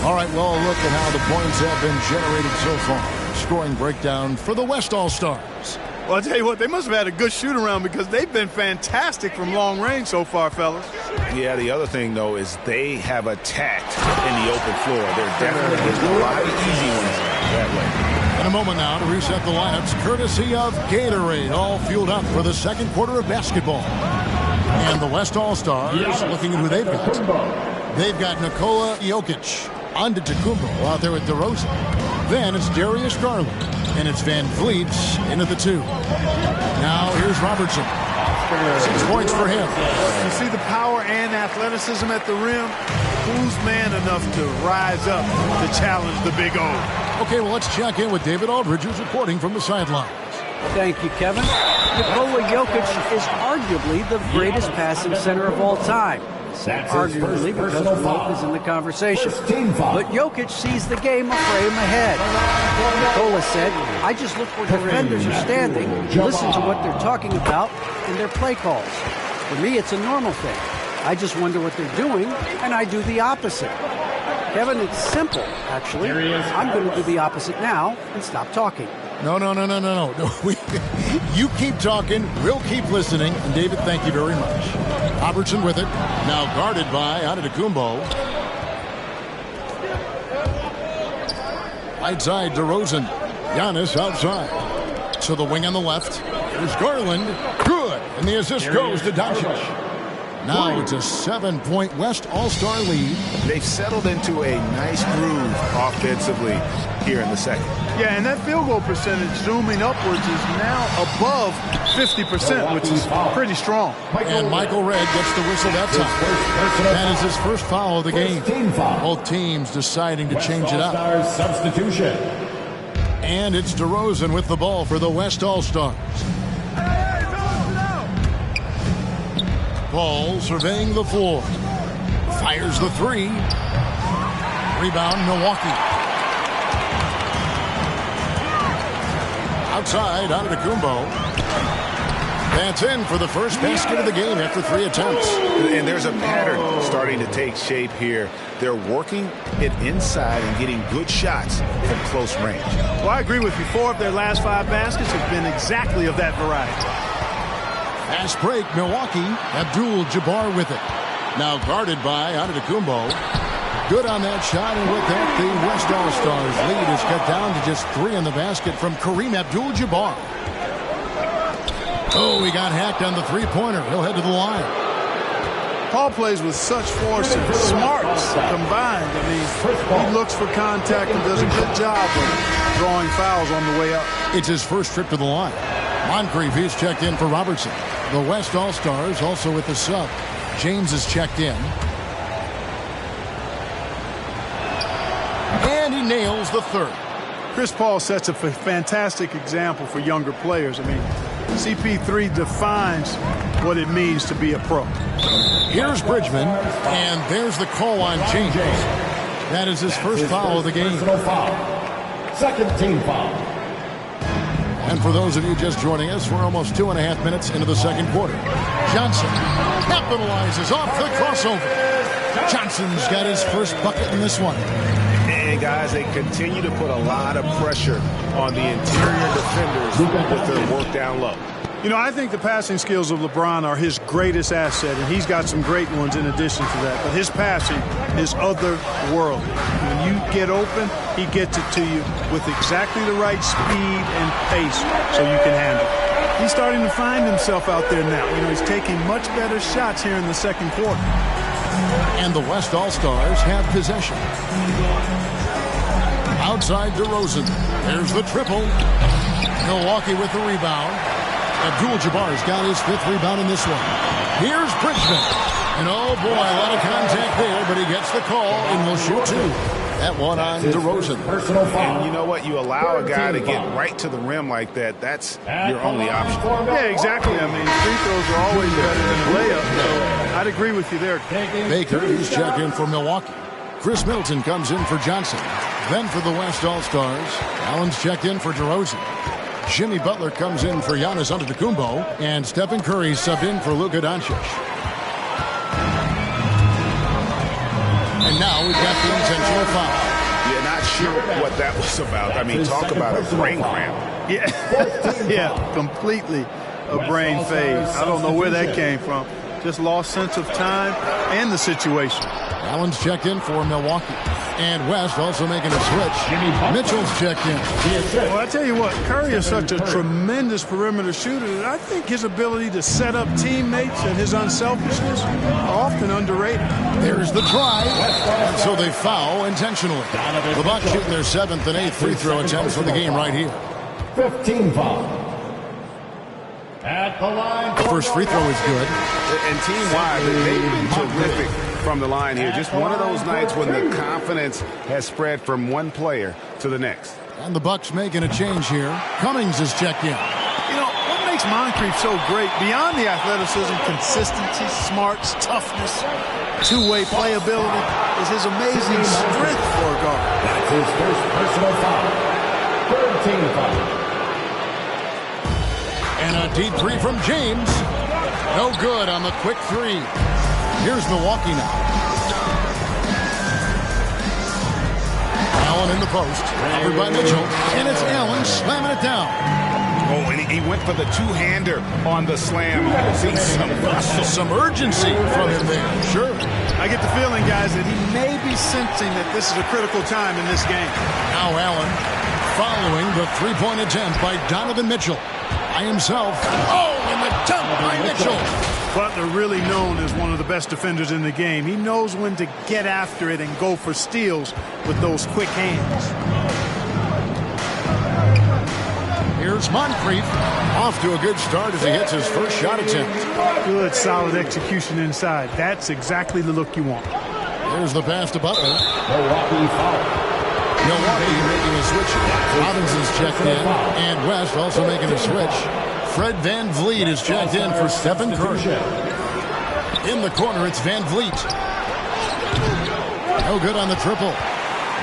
All right, well, look at how the points have been generated so far. Scoring breakdown for the West All-Stars. Well, I'll tell you what, they must have had a good shoot-around because they've been fantastic from long range so far, fellas. Yeah, the other thing, though, is they have attacked in the open floor. They're definitely a lot of easy ones that way. In a moment now to reset the lineups, courtesy of Gatorade, all fueled up for the second quarter of basketball. And the West All-Stars looking at who they've got. They've got Nikola Jokic, Antetokounmpo out there with DeRozan. Then it's Darius Garland, and it's Van Vliet into the 2. Now here's Robertson. 6 points for him. You see the power and athleticism at the rim. Who's man enough to rise up to challenge the Big O? Okay, well, let's check in with David Aldridge, who's reporting from the sidelines. Thank you, Kevin. Nikola Jokic is arguably the greatest passing center of all time. Arguably because Wilt is in the conversation. But Jokic sees the game a frame ahead. Nikola said, I just look where defenders are standing, listen to what they're talking about, and their play calls. For me, it's a normal thing. I just wonder what they're doing, and I do the opposite. Kevin, it's simple, actually. I'm going to do the opposite now and stop talking. No. You keep talking, we'll keep listening. And David, thank you very much. Robertson with it. Now guarded by Antetokounmpo. Right side, DeRozan. Giannis outside. To the wing on the left. There's Garland. Good. And the assist goes to Doncic. Now it's a 7-point West All-Star lead. They've settled into a nice groove offensively here in the second. Yeah, and that field goal percentage zooming upwards is now above 50%, which is pretty strong. And Michael Redd gets the whistle that time. That is his first foul of the game. Both teams deciding to change it up. Substitution. And it's DeRozan with the ball for the West All-Stars. Ball surveying the floor. Fires the 3. Rebound, Milwaukee. Outside, Antetokounmpo. That's in for the first basket of the game after 3 attempts. And there's a pattern starting to take shape here. They're working it inside and getting good shots from close range. Well, I agree with you. 4 of their last 5 baskets have been exactly of that variety. Fast break, Milwaukee. Abdul-Jabbar with it. Now guarded by Antetokounmpo. Good on that shot, and with that, the West All-Stars lead is cut down to just 3 in the basket from Kareem Abdul-Jabbar. Oh, he got hacked on the 3-pointer. He'll head to the line. Paul plays with such force and smarts combined. I mean, he looks for contact and does a good job of drawing fouls on the way up. It's his first trip to the line. Moncrief is checked in for Robertson. The West All-Stars also with the sub. James is checked in. And he nails the 3rd. Chris Paul sets a fantastic example for younger players. I mean, CP3 defines what it means to be a pro. Here's Bridgman, and there's the call on James. That is his first foul of the game. Second team foul. And for those of you just joining us, we're almost 2.5 minutes into the second quarter. Johnson capitalizes off the crossover. Johnson's got his first bucket in this one. And guys, they continue to put a lot of pressure on the interior defenders with their work down low. You know, I think the passing skills of LeBron are his greatest asset, and he's got some great ones in addition to that. But his passing is otherworldly. When you get open, he gets it to you with exactly the right speed and pace so you can handle it. He's starting to find himself out there now. You know, he's taking much better shots here in the second quarter. And the West All-Stars have possession. Outside DeRozan. There's the triple. Milwaukee with the rebound. Abdul-Jabbar's got his 5th rebound in this one. Here's Bridgman. And oh boy, a lot of contact there, but he gets the call and will shoot 2. That one on DeRozan. Personal foul. And you know what? You allow a guy to get right to the rim like that. That's your only option. Yeah, exactly. I mean, free throws are always better than a layup. So I'd agree with you there. Baker is checked in for Milwaukee. Chris Middleton comes in for Johnson. Then for the West All-Stars, Allen's checked in for DeRozan. Jimmy Butler comes in for Giannis Antetokounmpo, and Stephen Curry subbed in for Luka Doncic. And now we've got the intentional foul. Yeah, not sure what that was about. I mean, talk about a brain cramp. Yeah, yeah, completely a brain phase. I don't know where that came from. Just lost sense of time and the situation. Allen's checked in for Milwaukee. And West also making a switch. Mitchell's checked in. Well, I tell you what, Curry is such a tremendous perimeter shooter that I think his ability to set up teammates and his unselfishness are often underrated. There's the try. And so they foul intentionally. The Bucks shooting their 7th and 8th free throw attempts for the game right here. 15 foul. At the line. The first free throw is good. And team-wide, they've been terrific from the line here. Just one of those nights when the confidence has spread from one player to the next. And the Bucks making a change here. Cummings is checked in. You know, what makes Moncrief so great, beyond the athleticism, consistency, smarts, toughness, two-way playability, is his amazing strength for a guard. That's his first personal foul. 13 foul. And a deep three from James. No good on the quick three. Here's Milwaukee now. Allen in the post. Covered by Mitchell. And it's Allen slamming it down. Oh, and he went for the two-hander on the slam. See Some urgency from him there. Sure. I get the feeling, guys, that he may be sensing that this is a critical time in this game. Now Allen following the three-point attempt by Donovan Mitchell. By himself. Oh, and the dunk by Mitchell. Butler really known as one of the best defenders in the game. He knows when to get after it and go for steals with those quick hands. Here's Moncrief. Off to a good start as he hits his first shot attempt. Good, solid execution inside. That's exactly the look you want. There's the pass to Butler. Milwaukee foul. Milwaukee making a switch. Robinson's checked in. And West also making a switch. Fred VanVleet is checked in for Stephen Curry. In the corner, it's VanVleet. No good on the triple.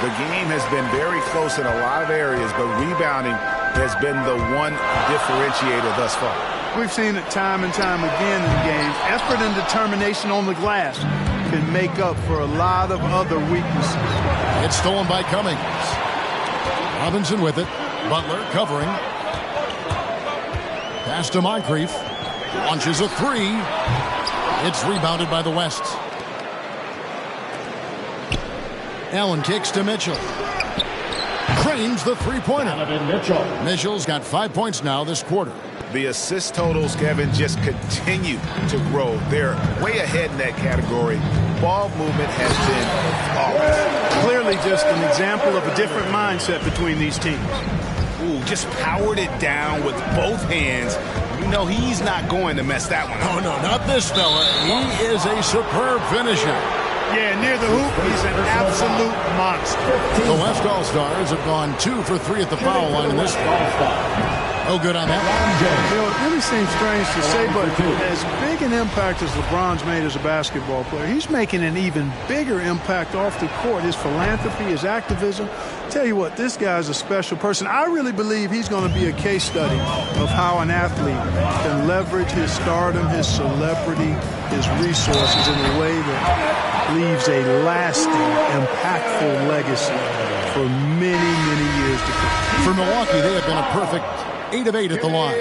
The game has been very close in a lot of areas, but rebounding has been the one differentiator thus far. We've seen it time and time again in games. Effort and determination on the glass can make up for a lot of other weaknesses. It's stolen by Cummings. Robinson with it. Butler covering. Pass to Moncrief. Launches a three. It's rebounded by the West. Allen kicks to Mitchell. Cranes the three-pointer. Mitchell's got 5 points now this quarter. The assist totals, Kevin, just continue to grow. They're way ahead in that category. Ball movement has been flawless. Clearly just an example of a different mindset between these teams. Ooh, just powered it down with both hands. You know he's not going to mess that one up. Oh, no, not this fella. He is a superb finisher. Yeah, near the hoop, he's an absolute monster. The West All-Stars have gone 2 for 3 at the foul line in this one. No good on that. You know, it really seems strange to say, but as big an impact as LeBron's made as a basketball player, he's making an even bigger impact off the court. His philanthropy, his activism. Tell you what, this guy's a special person. I really believe he's going to be a case study of how an athlete can leverage his stardom, his celebrity, his resources in a way that leaves a lasting, impactful legacy for many, many years to come. For Milwaukee, they have been a perfect 8 of 8 at the line.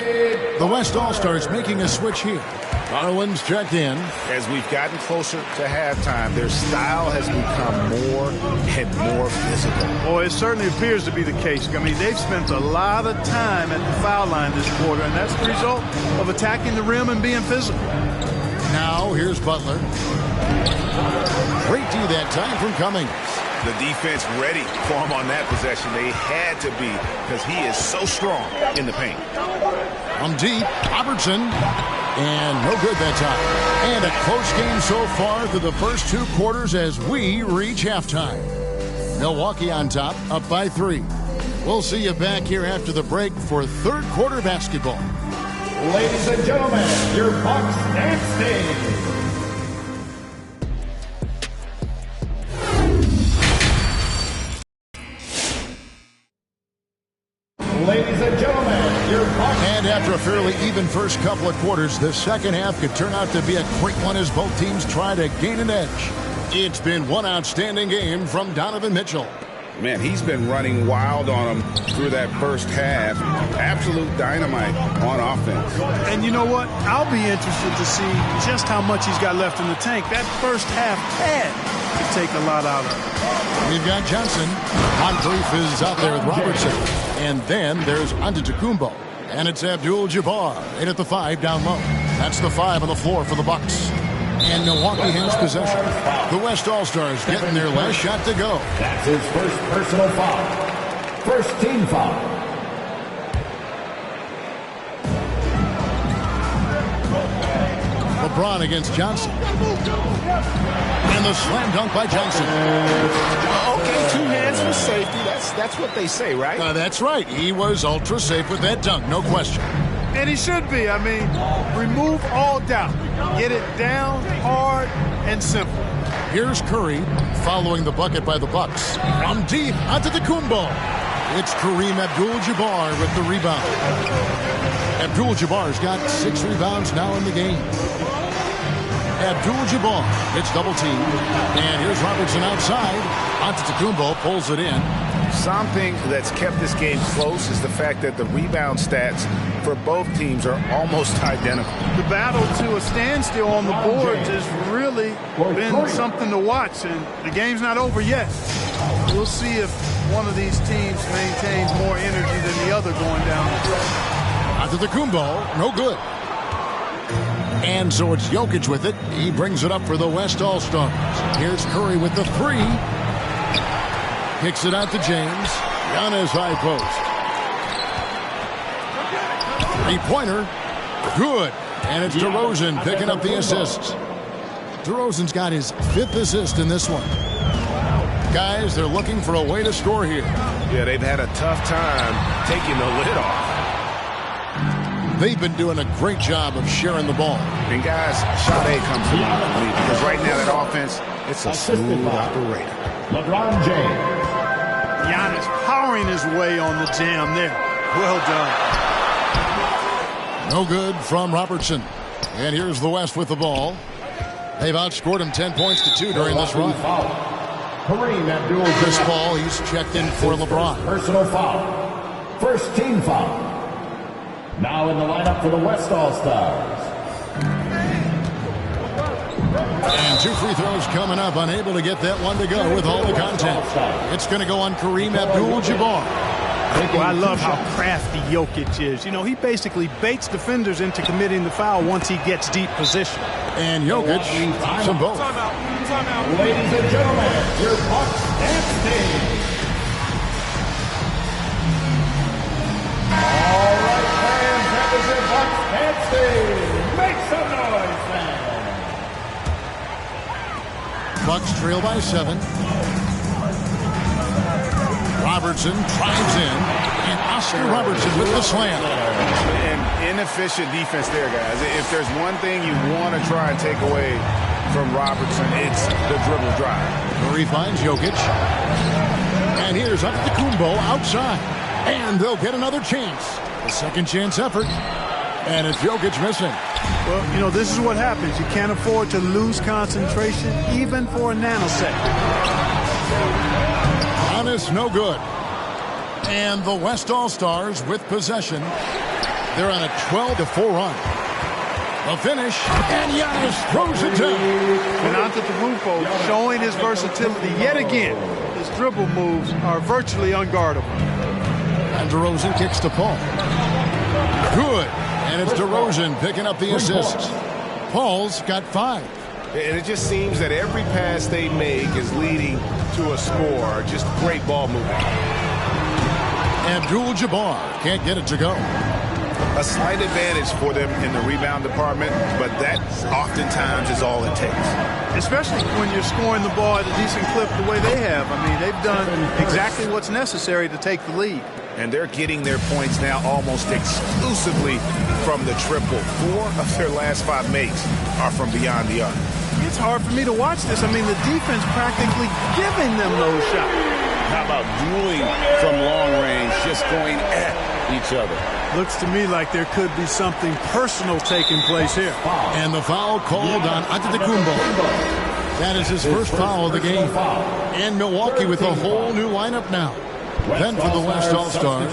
The West All-Stars making a switch here. Garland's checked in. As we've gotten closer to halftime, their style has become more and more physical. Well, it certainly appears to be the case. I mean, they've spent a lot of time at the foul line this quarter, and that's the result of attacking the rim and being physical. Now, here's Butler. Great D that time from Cummings. The defense ready for him on that possession. They had to be because he is so strong in the paint. From deep, Robertson. And no good that time. And a close game so far through the first 2 quarters as we reach halftime. Milwaukee on top, up by 3. We'll see you back here after the break for third quarter basketball. Ladies and gentlemen, your Bucks and Sting. Ladies and gentlemen, your Bucks. And after a fairly even first couple of quarters, the second half could turn out to be a quick one as both teams try to gain an edge. It's been one outstanding game from Donovan Mitchell. Man, he's been running wild on them through that first half. Absolute dynamite on offense. And you know what? I'll be interested to see just how much he's got left in the tank. That first half had to take a lot out of it. We've got Johnson. Moncrief is out there with Robertson. And then there's Antetokounmpo. And it's Abdul-Jabbar in at the 5 down low. That's the 5 on the floor for the Bucks. And Milwaukee has possession. The West All-Stars getting their last shot to go. That's his first personal foul. First team foul. LeBron against Johnson. And the slam dunk by Johnson. Okay, 2 hands for safety. That's what they say, right? That's right. He was ultra safe with that dunk, no question. And he should be. I mean, remove all doubt. Get it down, hard, and simple. Here's Curry following the bucket by the Bucks. From deep onto the Kumbo. It's Kareem Abdul-Jabbar with the rebound. Abdul-Jabbar's got 6 rebounds now in the game. Abdul-Jabbar gets double teamed. And here's Robertson outside. Antetokounmpo pulls it in. Something that's kept this game close is the fact that the rebound stats for both teams are almost identical. The battle to a standstill on the boards has really been something to watch, and the game's not over yet. We'll see if one of these teams maintains more energy than the other going down the stretch. Antetokounmpo, no good. And so it's Jokic with it. He brings it up for the West All-Stars. Here's Curry with the 3. Kicks it out to James. Giannis high post. 3-pointer. Good. And it's DeRozan picking up the assist. DeRozan's got his 5th assist in this one. Guys, they're looking for a way to score here. Yeah, they've had a tough time taking the lid off. They've been doing a great job of sharing the ball. And guys, shot A comes to mind because right now that offense, it's a smooth operator. LeBron James. Giannis powering his way on the jam there. Well done. No good from Robertson. And here's the West with the ball. They've outscored him 10 points to 2 during this run. Kareem Abdul-Jabbar. Chris Paul, he's checked in for LeBron. Personal foul. First team foul. Now in the lineup for the West All-Stars. And 2 free throws coming up. Unable to get that one to go with all the contact. It's going to go on Kareem Abdul-Jabbar. Well, I love how crafty Jokic is. You know, he basically baits defenders into committing the foul once he gets deep position. And Jokic, some both. Ladies and gentlemen, your Bucks dance team. All right, fans, that was your Bucks dance team. Make some noise, fans. Bucks trail by 7. Robertson drives in, and Oscar Robertson with the slam. And inefficient defense there, guys. If there's one thing you want to try and take away from Robertson, it's the dribble drive. Murray finds Jokic. And here's Antetokounmpo outside. And they'll get another chance. A second chance effort. And it's Jokic missing. Well, you know, this is what happens. You can't afford to lose concentration even for a nanosecond. Giannis, no good. And the West All-Stars with possession. They're on a 12-4 run. The finish, and Giannis throws it down. And Antetokounmpo showing his versatility yet again. His dribble moves are virtually unguardable. And DeRozan kicks to Paul. Good. And it's DeRozan picking up the assist. Paul's got 5. And it just seems that every pass they make is leading to a score. Just great ball movement. Abdul-Jabbar can't get it to go. A slight advantage for them in the rebound department, but that oftentimes is all it takes. Especially when you're scoring the ball at a decent clip the way they have. I mean, they've done exactly what's necessary to take the lead. And they're getting their points now almost exclusively from the triple. 4 of their last 5 makes are from beyond the arc. It's hard for me to watch this. I mean, the defense practically giving them those shots. How about dueling from long range, just going at each other? Looks to me like there could be something personal taking place here. And the foul called on Antetokounmpo. That is his first foul of the game. And Milwaukee with a whole new lineup now. Then for the West All-Stars,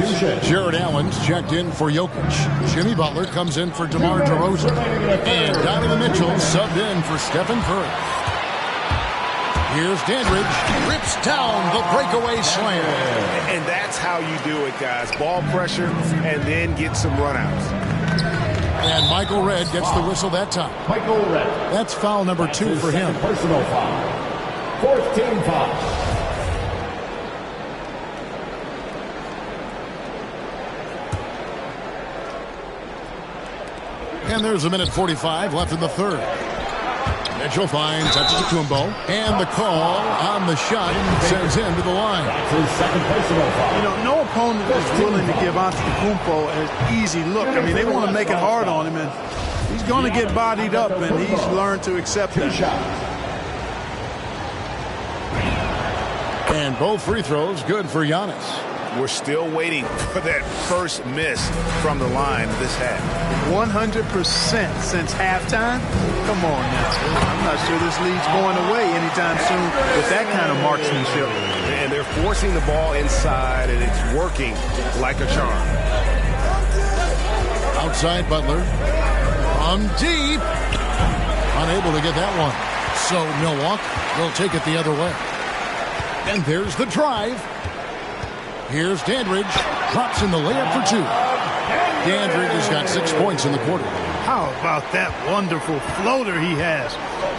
Jared Allen's checked in for Jokic. Jimmy Butler comes in for DeMar DeRozan. And Donovan Mitchell subbed in for Stephen Curry. Here's Dandridge, rips down the breakaway slam. And that's how you do it, guys. Ball pressure and then get some runouts. And Michael Redd gets the whistle that time. Michael Redd. That's foul number 2 for him. Personal foul. Fourth team foul. And there's a minute 45 left in the third. Mitchell finds Antetokounmpo, and the call on the shot sends him to the line. That's his second personal foul. You know, no opponent is willing to give Antetokounmpo an easy look. I mean, they want to make it hard on him, and he's going to get bodied up, and he's learned to accept that. And both free throws good for Giannis. We're still waiting for that first miss from the line this half. 100% since halftime? Come on now. I'm not sure this lead's going away anytime soon with that kind of marksmanship. And they're forcing the ball inside, and it's working like a charm. Outside Butler. From deep. Unable to get that one. So Milwaukee will take it the other way. And there's the drive. Here's Dandridge. Drops in the layup for 2. Dandridge has got 6 points in the quarter. How about that wonderful floater he has,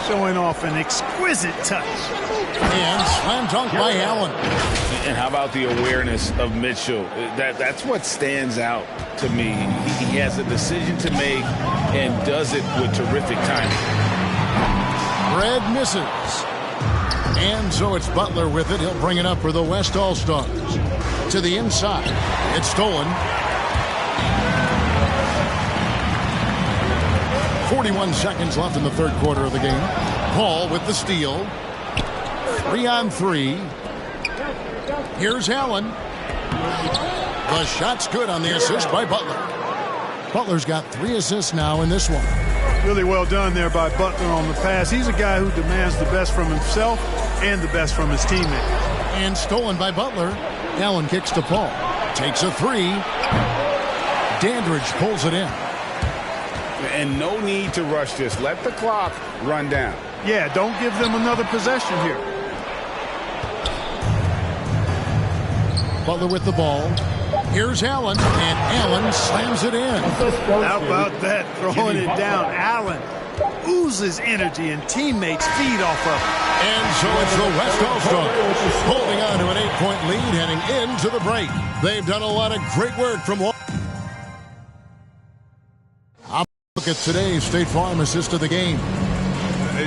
showing off an exquisite touch. And slam dunk by Allen. And how about the awareness of Mitchell? That's what stands out to me. He has a decision to make and does it with terrific timing. Red misses. And so it's Butler with it. He'll bring it up for the West All-Stars. To the inside. It's stolen. 41 seconds left in the third quarter of the game. Paul with the steal. 3-on-3. Here's Allen. The shot's good on the assist by Butler. Butler's got 3 assists now in this one. Really well done there by Butler on the pass. He's a guy who demands the best from himself and the best from his teammates. And stolen by Butler. Allen kicks to Paul. Takes a 3. Dandridge pulls it in. And no need to rush this. Let the clock run down. Yeah, don't give them another possession here. Butler with the ball. Here's Allen, and Allen slams it in. How about that, throwing it down? Allen oozes energy, and teammates feed off of it. And so it's the West All-Stars holding on to an 8-point lead heading into the break. They've done a lot of great work from long. Look at today's State Farm assist of the game.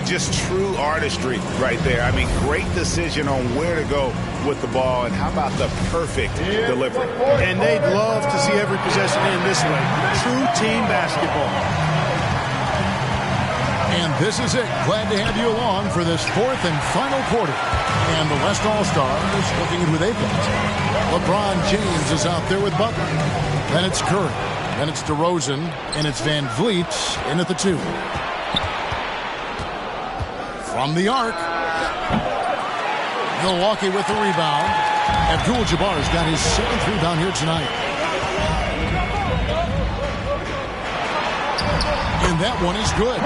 Just true artistry right there. I mean, great decision on where to go with the ball, and how about the perfect delivery. And they'd love to see every possession end this way. True team basketball. And this is it. Glad to have you along for this fourth and final quarter. And the West All-Stars looking at who they've got. LeBron James is out there with Butler. Then it's Curry. Then it's DeRozan. And it's Van Vliet in at the 2. From the arc. Milwaukee with the rebound. Abdul-Jabbar's got his 7th rebound here tonight. And that one is good.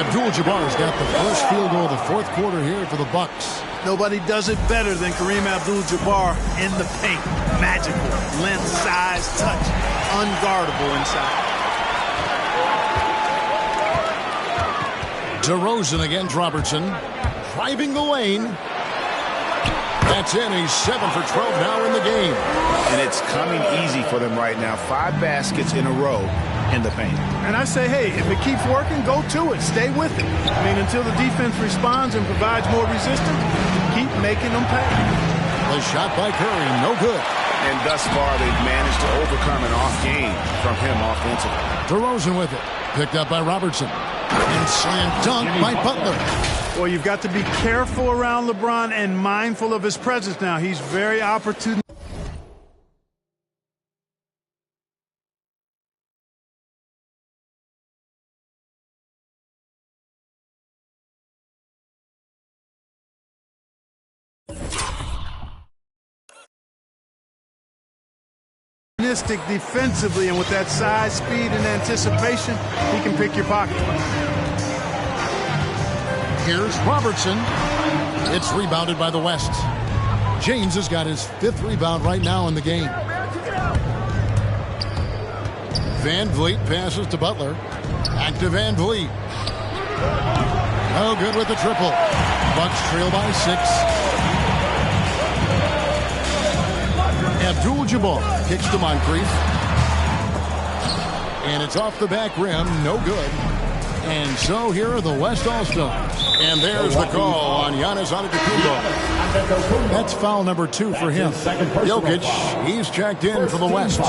Abdul-Jabbar's got the first field goal of the fourth quarter here for the Bucks. Nobody does it better than Kareem Abdul-Jabbar in the paint. Magical, length, size, touch. Unguardable inside. DeRozan against Robertson. Driving the lane. That's in. He's 7 for 12 now in the game. And it's coming easy for them right now. 5 baskets in a row in the paint. And I say, hey, if it keeps working, go to it. Stay with it. I mean, until the defense responds and provides more resistance, keep making them pay. The shot by Curry, no good. And thus far, they've managed to overcome an off game from him offensively. DeRozan with it. Picked up by Robertson. And slam dunk by Butler. Well, you've got to be careful around LeBron and mindful of his presence now. He's very opportune. opportunistic defensively, and with that size, speed, and anticipation, he can pick your pocket. Here's Robertson. It's rebounded by the West. James has got his 5th rebound right now in the game. Van Vliet passes to Butler. Back to Van Vliet. No good with the triple. Bucks trail by 6. Abdul-Jabbar kicks to Moncrief. And it's off the back rim. No good. And so here are the West All-Stars. And there's the call on Giannis Antetokounmpo. That's foul number 2 for him. Jokic, he's checked in for the West.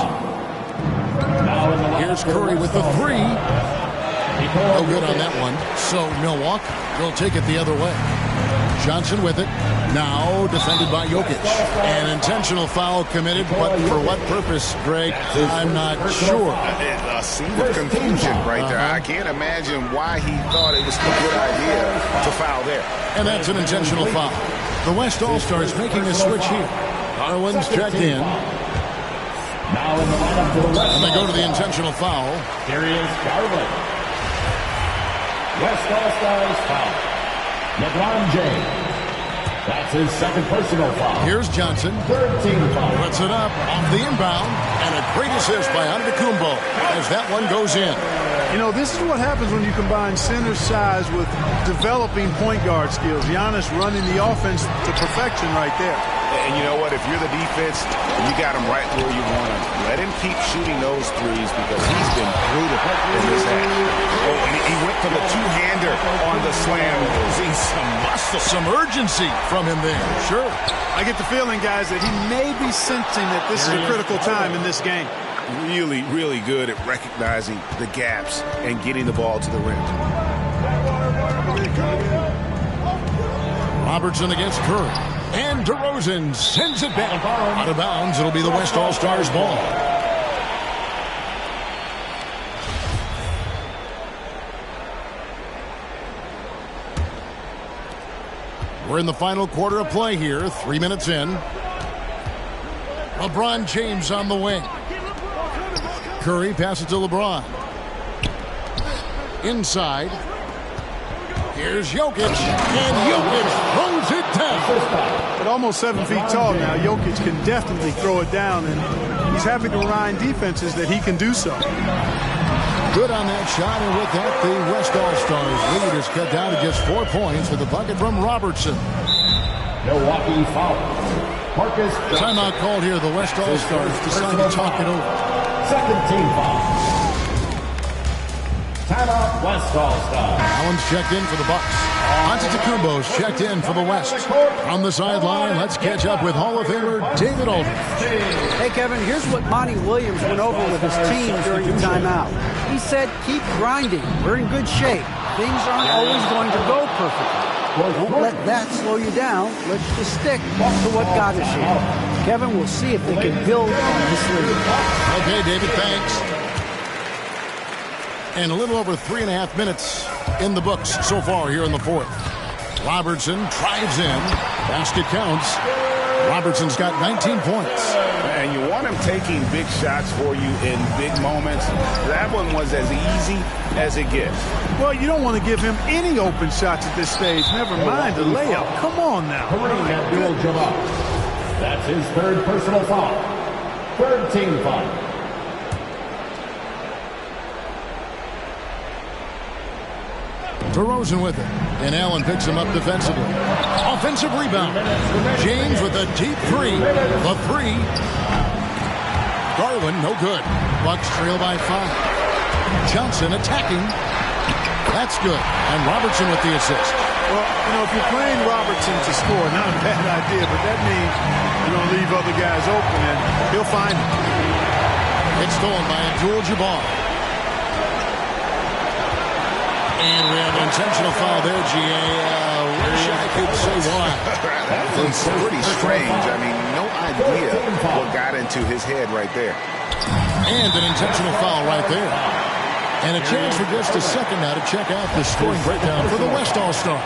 Here's Curry with the 3. No good on that one. So Milwaukee will take it the other way. Johnson with it. Now defended by Jokic. An intentional foul committed, but for what purpose, Greg? I'm not sure. A scene of confusion right there. I can't imagine why he thought it was a good idea to foul there. And that's an intentional foul. The West All-Stars making a switch here. Harlan's checked in. And they go to the intentional foul. Here is Garland. West All-Stars foul. LeBron James. That's his 2nd personal foul. Here's Johnson. 3rd team foul. Puts it up off the inbound. And a great assist by Antetokounmpo as that one goes in. You know, this is what happens when you combine center size with developing point guard skills. Giannis running the offense to perfection right there. And you know what? If you're the defense, you got him right where you want him. Let him keep shooting those threes because he's been brutal in this half. Oh, and he went for the two-hander on the slam, losing some muscle. Some urgency from him there. Sure. I get the feeling, guys, that he may be sensing that this is a critical time in this game. Really, really good at recognizing the gaps and getting the ball to the rim. Robertson against Curry. And DeRozan sends it back. Out of bounds. It'll be the West All-Stars ball. We're in the final quarter of play here. 3 minutes in. LeBron James on the wing. Curry passes to LeBron. Inside. Here's Jokic. And Jokic throws it down. At almost 7 feet tall now, Jokic can definitely throw it down, and he's happy to remind defenses that he can do so. Good on that shot, and with that, the West All-Stars lead is cut down to just 4 points with a bucket from Robertson. Milwaukee foul. Marcus. Timeout called here. The West All-Stars decide to talk it over. 2nd team foul. Timeout, West All-Stars. Allen's checked in for the Bucks. Antetokounmpo's checked in for the West. From the sideline, let's catch up with Hall of Famer David Aldridge. Hey, Kevin, here's what Monty Williams went over with his team during the timeout. He said, keep grinding. We're in good shape. Things aren't always going to go perfectly. Don't let that slow you down. Let's just stick to what got us here. Kevin, we'll see if they can build on this lead. Okay, David, thanks. And a little over 3.5 minutes in the books so far here in the 4th. Robertson drives in. Basket counts. Robertson's got 19 points. And you want him taking big shots for you in big moments. That one was as easy as it gets. Well, you don't want to give him any open shots at this stage. Never mind a layup. Come on now. Abdul-Jabbar. That's his 3rd personal foul. 3rd team foul. DeRozan with it. And Allen picks him up defensively. Offensive rebound. James with a deep 3. The 3. Garland, no good. Bucks trail by 5. Johnson attacking. That's good. And Robertson with the assist. Well, you know, if you're playing Robertson to score, not a bad idea, but that means you're going to leave other guys open, and he'll find it. It's stolen by Abdul-Jabbar. And we have an intentional foul there, G.A. Wish I could say why. That's pretty strange. I mean, no idea what got into his head right there. And an intentional foul right there. And a chance for just a second now to check out the scoring breakdown for the West All-Stars.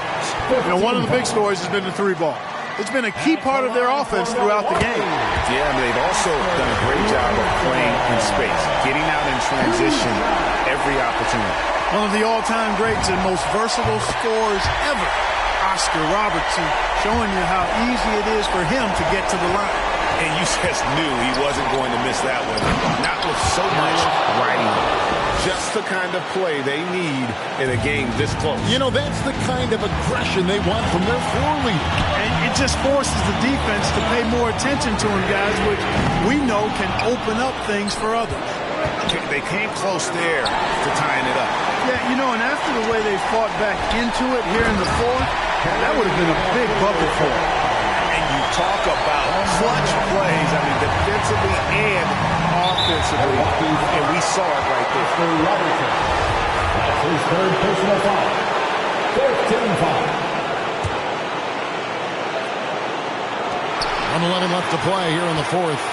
You know, one of the big stories has been the 3 ball. It's been a key part of their offense throughout the game. Yeah, and they've also done a great job of playing in space, getting out in transition every opportunity. One of the all-time greats and most versatile scorers ever, Oscar Robertson, showing you how easy it is for him to get to the line. And you just knew he wasn't going to miss that one, not with so much riding on it. Just the kind of play they need in a game this close. You know, that's the kind of aggression they want from their floor leader. And it just forces the defense to pay more attention to him, guys, which we know can open up things for others. They came close there to tying it up. Yeah, you know, and after the way they fought back into it here in the fourth, that would have been a big bucket for them. And you talk about clutch plays, I mean, defensively and offensively, and we saw it right there. Robertson. That's his third personal foul. 15 foul. 1:11 left to play here in the fourth.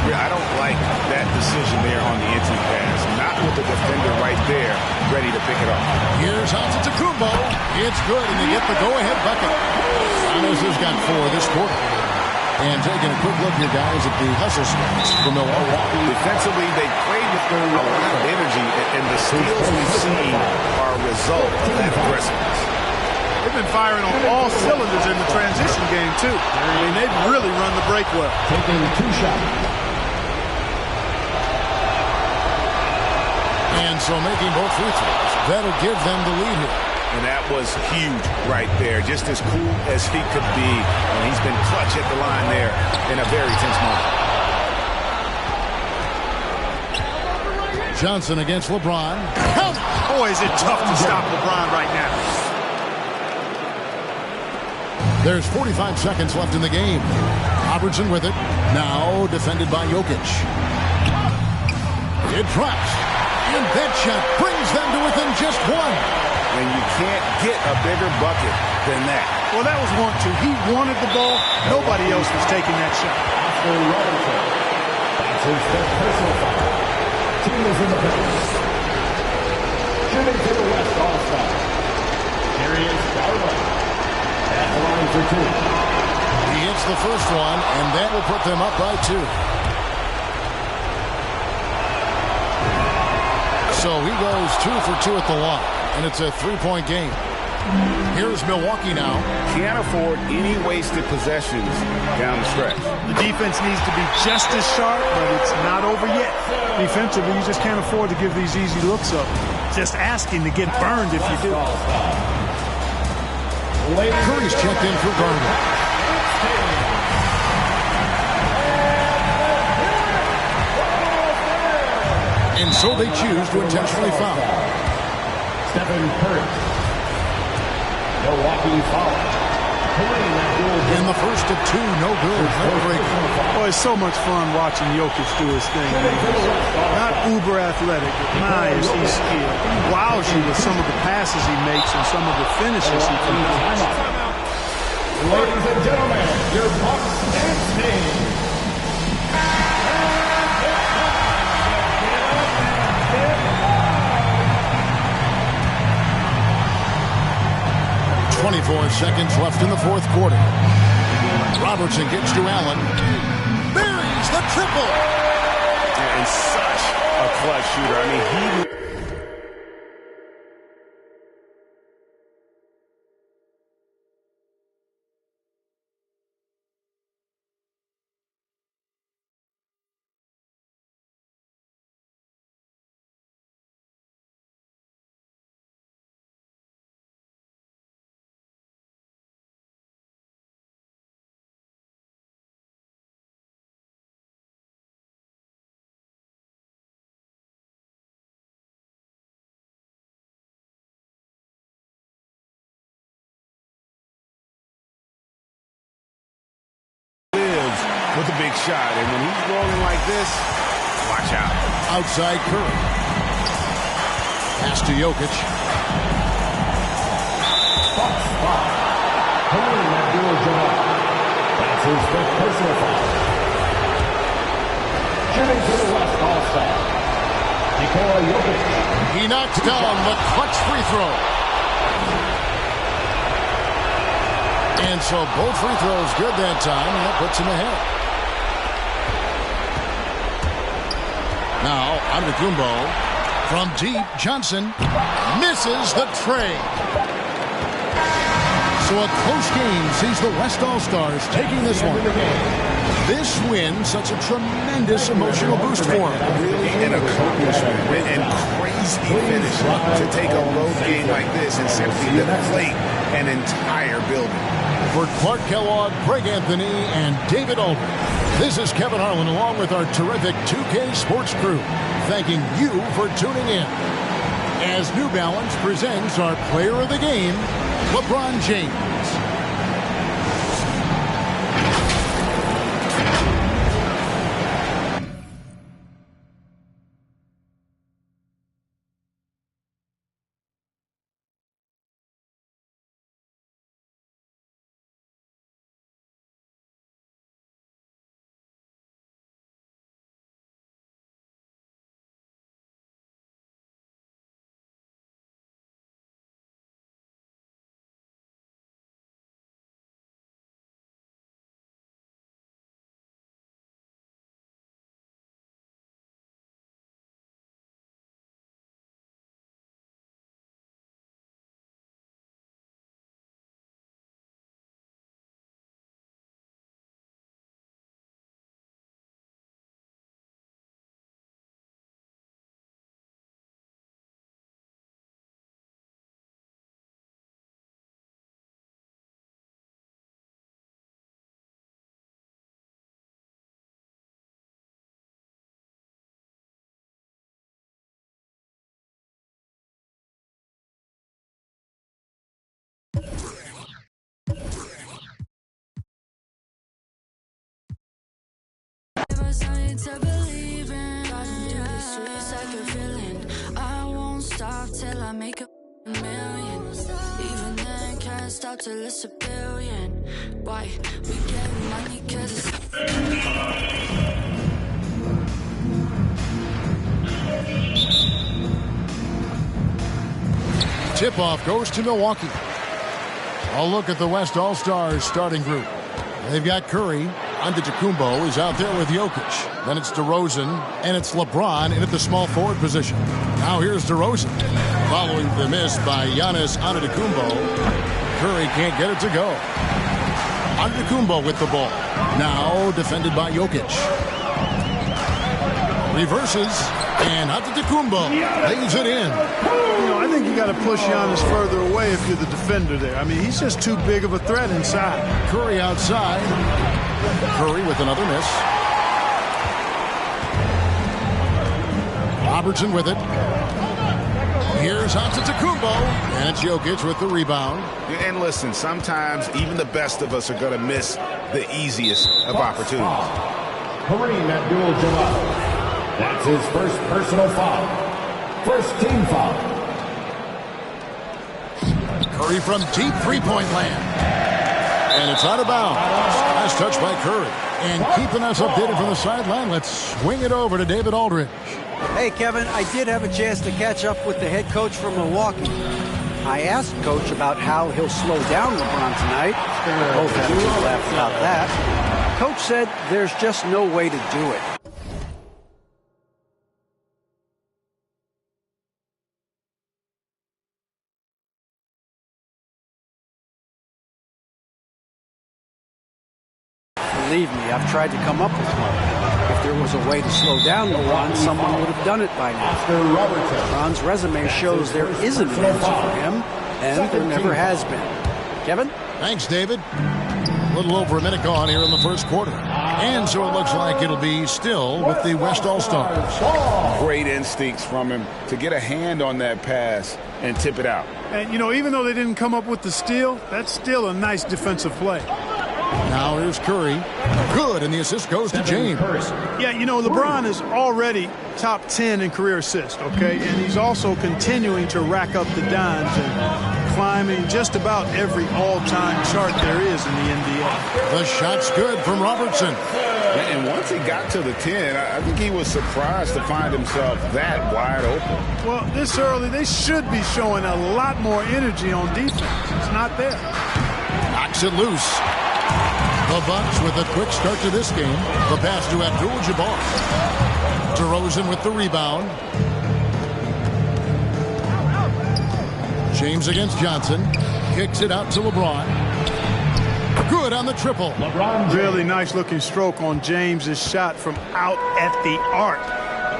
Yeah, I don't like that decision there on the entry pass. Not with the defender right there, ready to pick it up. Here's Antetokounmpo. It's good, and they get the go-ahead bucket. Giannis has got 4 this quarter. And taking a quick look here, guys, at the hustle stats for Milwaukee. Defensively, they played with a lot of energy, and the steals we've seen are a result of that aggressiveness. They've been firing on all cylinders in the transition game, too. I mean, they've really run the break well. Taking 2 shots. And so making both free throws, that'll give them the lead here. And that was huge right there. Just as cool as he could be. And he's been clutch at the line there in a very tense moment. Johnson against LeBron. Boy, is it tough to stop LeBron right now. There's 45 seconds left in the game. Robertson with it. Now defended by Jokic. It drops. And that shot brings them to within just 1. And you can't get a bigger bucket than that. Well, that was 1-2. He wanted the ball. Nobody else was taking that shot. Oscar Robertson. That's his fifth personal foul. Team is in the paint. Shooting to the West All-Star. Darius Garland. At the line for 2. He hits the first one, and that will put them up by 2. So he goes 2 for 2 at the line, and it's a 3-point game. Here's Milwaukee now. Can't afford any wasted possessions down the stretch. The defense needs to be just as sharp, but it's not over yet. Defensively, you just can't afford to give these easy looks up. Just asking to get burned if you do. Curry's checked in for Garland. And so they choose to intentionally foul. Stephen Curry. Milwaukee foul. In the first of 2, no good. Boy, it's so much fun watching Jokic do his thing. Not uber athletic, but my, is he skilled. He wows you with some of the passes he makes and some of the finishes he produces. Ladies and gentlemen, your Bucks and Sting. 24 seconds left in the fourth quarter. Robertson gets to Allen. Buries the triple. And such a clutch shooter. I mean, he... with a big shot, and when he's rolling like this, watch out. Outside Curry. Pass to Jokic. That's his fifth personal foul. Shooting to the West All-Star. Nikola Jokic. He knocks down the clutch free throw. And so both free throws good that time, and that puts him ahead. Now, Antetokounmpo from deep. Johnson misses the tray. So a close game sees the West All-Stars taking this one. This win such a tremendous emotional boost for him. Really an accomplishment and crazy finish to take a road game like this and simply deflate an entire building. For Clark Kellogg, Greg Anthony, and David Aldridge, this is Kevin Harlan along with our terrific 2K Sports crew, thanking you for tuning in. As New Balance presents our player of the game, LeBron James. To believe in, second feeling. I won't stop till I make a million. Even then, can't stop till it's a billion. Why we get money? 'Cause Tip-off goes to Milwaukee. A look at the West All-Stars starting group. They've got Curry. Antetokounmpo is out there with Jokic. Then it's DeRozan, and it's LeBron in at the small forward position. Now here's DeRozan. Following the miss by Giannis Antetokounmpo, Curry can't get it to go. Antetokounmpo with the ball. Now defended by Jokic. Reverses, and Antetokounmpo lays it in. I think you got to push Giannis further away if you're the defender there. I mean, he's just too big of a threat inside. Curry outside. Curry with another miss. Robertson with it. Here's Antetokounmpo, and it's Jokic with the rebound. And listen, sometimes even the best of us are going to miss the easiest of opportunities. Kareem Abdul-Jabbar. That's his first personal foul. First team foul. Curry from deep three-point land. And it's out of bounds. Nice touch by Curry. And keeping us updated from the sideline, let's swing it over to David Aldridge. Hey, Kevin, I did have a chance to catch up with the head coach from Milwaukee. I asked Coach about how he'll slow down LeBron tonight. Both had a good laugh about that. Coach said there's just no way to do it. Believe me, I've tried to come up with one. If there was a way to slow down LeBron, someone would have done it by now. LeBron's resume shows there isn't an answer for him, and there never has been. Kevin? Thanks, David. A little over a minute gone here in the first quarter. And so it looks like it'll be still with the West All-Stars. Great instincts from him to get a hand on that pass and tip it out. And, even though they didn't come up with the steal, that's still a nice defensive play. Now here's Curry. Good, and the assist goes to James. Yeah, LeBron is already top 10 in career assists, okay? And he's also continuing to rack up the dimes and climbing just about every all-time chart there is in the NBA. The shot's good from Robertson. And once he got to the 10, I think he was surprised to find himself that wide open. Well, this early, they should be showing a lot more energy on defense. It's not there. knocks it loose. The Bucks with a quick start to this game. The pass to Abdul-Jabbar. DeRozan with the rebound. James against Johnson. Kicks it out to LeBron. Good on the triple. Really nice looking stroke on James's shot from out at the arc.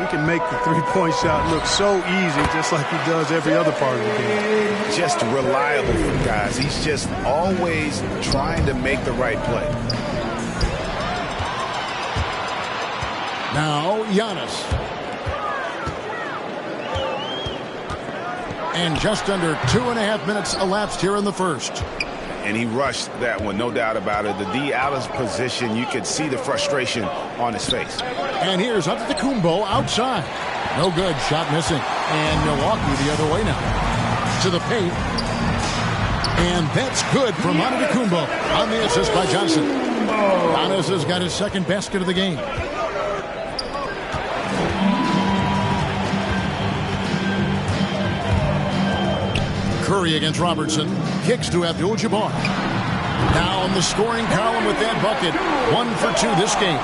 He can make the three-point shot look so easy, just like he does every other part of the game. Just reliable for guys. He's just always trying to make the right play. Now Giannis. And just under 2.5 minutes elapsed here in the first. And he rushed that one, no doubt about it. The D out of position, you could see the frustration on his face. And here's Antetokounmpo outside. No good, shot missing. And Milwaukee the other way now. To the paint. And that's good from Antetokounmpo on the assist by Johnson. Giannis has got his second basket of the game. Curry against Robertson. Kicks to Abdul-Jabbar. Now in the scoring column with that bucket. 1 for 2 this game.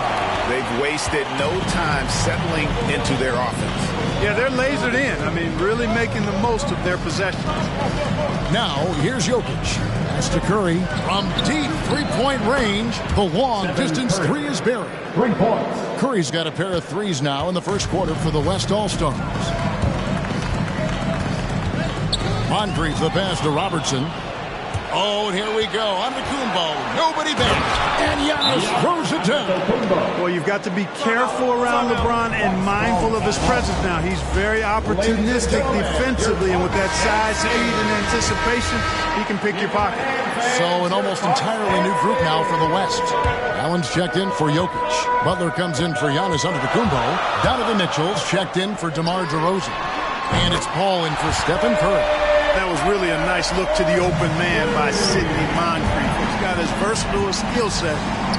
They've wasted no time settling into their offense. Yeah, they're lasered in. I mean, really making the most of their possessions. Now, here's Jokic. Pass to Curry. From deep three-point range, the long-distance three is buried. 3 points. Curry's got a pair of threes now in the first quarter for the West All-Stars. Moncrief the pass to Robertson. Oh, and here we go. Antetokounmpo. Nobody back. And Giannis throws it down. Well, you've got to be careful around LeBron and mindful of his presence now. He's very opportunistic defensively, and with that size, speed, and anticipation, he can pick your pocket. So an almost entirely new group now for the West. Allen's checked in for Jokic. Butler comes in for Giannis Antetokounmpo. Donovan Mitchell's checked in for DeMar DeRozan. And it's Paul in for Stephen Curry. That was really a nice look to the open man by Sidney Moncrief. He's got as versatile a skill set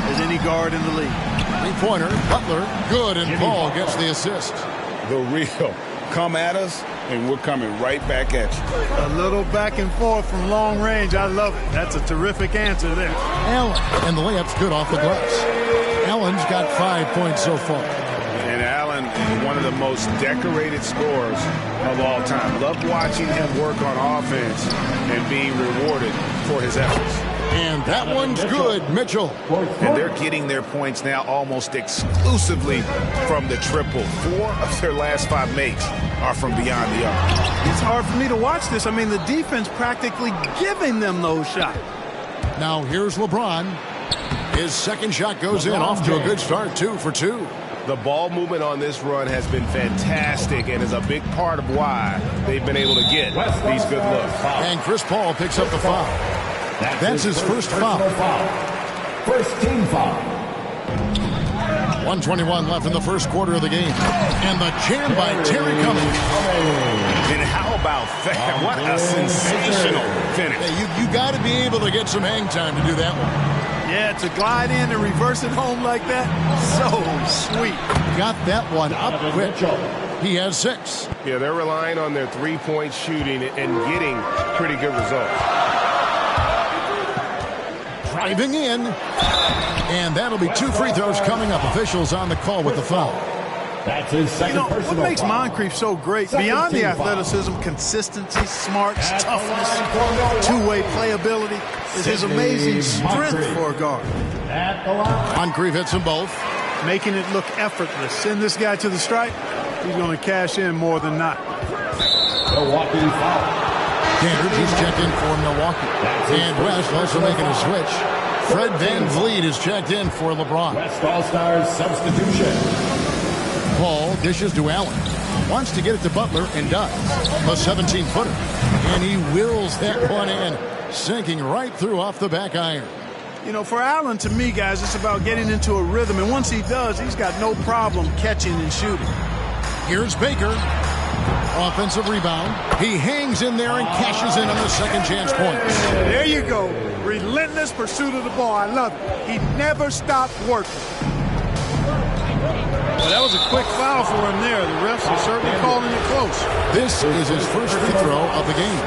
as any guard in the league. Three-pointer, Butler, good, and Paul gets the assist. The real. Come at us, and we're coming right back at you. A little back and forth from long range. I love it. That's a terrific answer there. Allen, and the layup's good off the glass. Allen's got 5 points so far. And Allen is one of the most decorated scorers of all time. Love watching him work on offense and being rewarded for his efforts. And that one's good, Mitchell. And they're getting their points now almost exclusively from the triple. 4 of their last 5 makes are from beyond the arc. It's hard for me to watch this. I mean, the defense practically giving them those shots. Now here's LeBron. His second shot goes in, off to a good start, 2 for 2. The ball movement on this run has been fantastic and is a big part of why they've been able to get these good looks. And Chris Paul picks up the foul. That's his first foul. First team foul. 1:21 left in the first quarter of the game. And the jam by Terry Cummings. And how about that? What a sensational finish. Hey, you got to be able to get some hang time to do that one. Yeah, to glide in and reverse it home like that, so sweet. Got that one up quick. He has 6. Yeah, they're relying on their three-point shooting and getting pretty good results. Driving in. And that'll be 2 free throws coming up. Officials on the call with the foul. That's his second What makes Moncrief so great, beyond the athleticism, consistency, smarts, toughness, two-way playability, is his amazing strength for a guard. Moncrief hits them both. Making it look effortless. Send this guy to the stripe, he's going to cash in more than not. Milwaukee foul. Cambridge is checked in for Milwaukee. And West also making a switch. Fred VanVleet is checked in for LeBron. West All-Stars substitution. Paul dishes to Allen. Wants to get it to Butler and does. A 17-footer. And he wills that one in. Sinking right through off the back iron. You know, for Allen, to me, guys, it's about getting into a rhythm. And once he does, he's got no problem catching and shooting. Here's Baker. Offensive rebound. He hangs in there and cashes in on the second chance points. There you go. Relentless pursuit of the ball. I love it. He never stopped working. Well, that was a quick foul for him there. The refs are certainly calling it close. This is his first free throw of the game.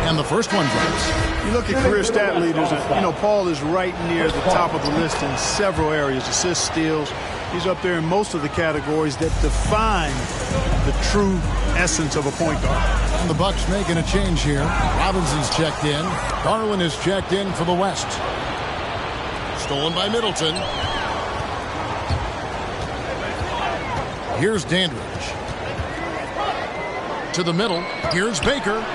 And the first one drops. You look at career stat leaders, and, Paul is right near the top of the list in several areas. Assists, steals. He's up there in most of the categories that define the true essence of a point guard. And the Bucks making a change here. Robinson's checked in. Garland is checked in for the West. Stolen by Middleton. Here's Dandridge. To the middle. Here's Baker.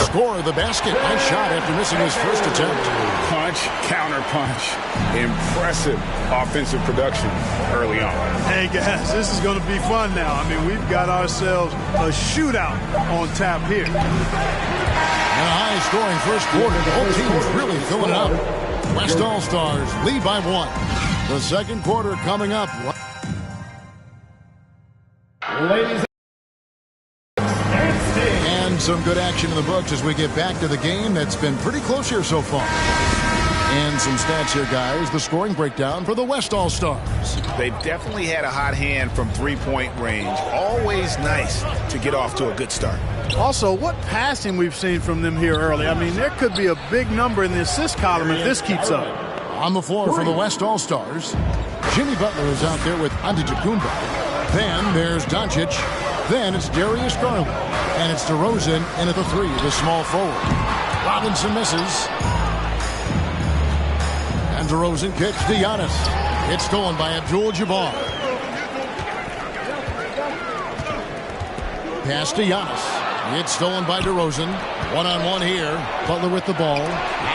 Score the basket. Nice shot after missing his first attempt. Punch, counter punch. Impressive offensive production early on. Hey, guys, this is going to be fun now. I mean, we've got ourselves a shootout on tap here. And a high-scoring first quarter. The whole team is really filling it up. West All-Stars lead by 1. The second quarter coming up. Ladies and some good action in the books as we get back to the game that's been pretty close here so far. And some stats here, guys. The scoring breakdown for the West All-Stars. They've definitely had a hot hand from three-point range. Always nice to get off to a good start. Also, what passing we've seen from them here early. I mean, there could be a big number in the assist column if this keeps up. On the floor for the West All-Stars, Jimmy Butler is out there with Antetokounmpo. Then there's Doncic. Then it's Darius Garland. And it's DeRozan in at the 3, the small forward. Robinson misses. And DeRozan kicks to Giannis. It's stolen by Abdul-Jabbar. Pass to Giannis. It's stolen by DeRozan. One-on-one here. Butler with the ball.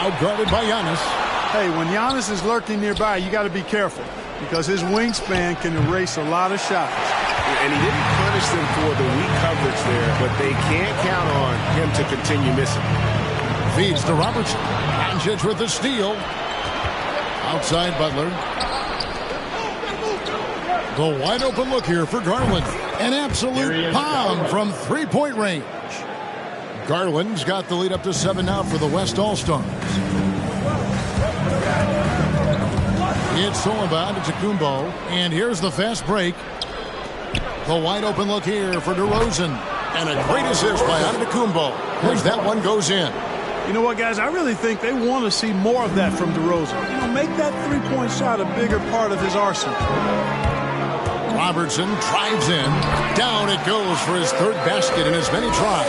Outguarded by Giannis. Hey, when Giannis is lurking nearby, you got to be careful because his wingspan can erase a lot of shots. And he didn't punish them for the weak coverage there, but they can't count on him to continue missing. Feeds to Robertson. Doncic with the steal. Outside Butler. The wide open look here for Garland. An absolute bomb from three-point range. Garland's got the lead up to 7 now for the West All-Stars. It's stolen by Antetokounmpo. And here's the fast break. The wide open look here for DeRozan. And a great assist by Antetokounmpo. As that one goes in. You know what, guys? I really think they want to see more of that from DeRozan. Make that three-point shot a bigger part of his arsenal. Robertson drives in. Down it goes for his 3rd basket in as many tries.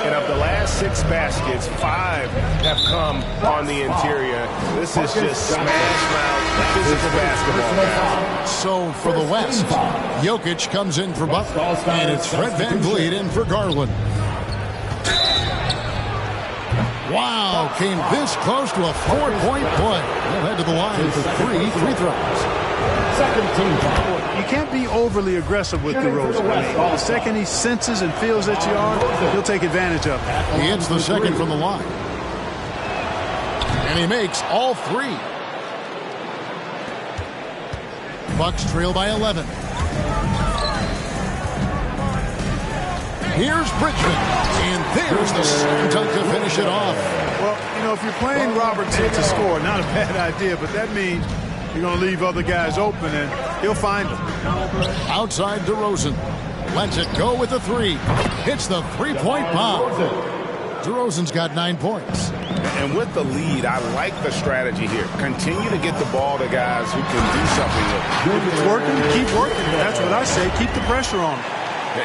And of the last 6 baskets, 5 have come on the interior. This is just smash-mouth physical basketball, guys. So for the West, Jokic comes in for Butler. And it's Fred VanVleet in for Garland. Wow, came this close to a 4-point play. They'll head to the line for 3 free throws. Second team foul. You can't be overly aggressive with DeRozan. The second he senses and feels that you are, he'll take advantage of it. He hits the second from the line. And he makes all 3. Bucks trail by 11. Here's Bridgman. And there's the slam dunk to finish it off. Well, if you're playing Robertson to score, not a bad idea, but that means you're going to leave other guys open, and he'll find them. Outside DeRozan. Lets it go with the 3. Hits the 3-point bomb. DeRozan's got 9 points. And with the lead, I like the strategy here. Continue to get the ball to guys who can do something with it. If it's working, keep working. That's what I say. Keep the pressure on him.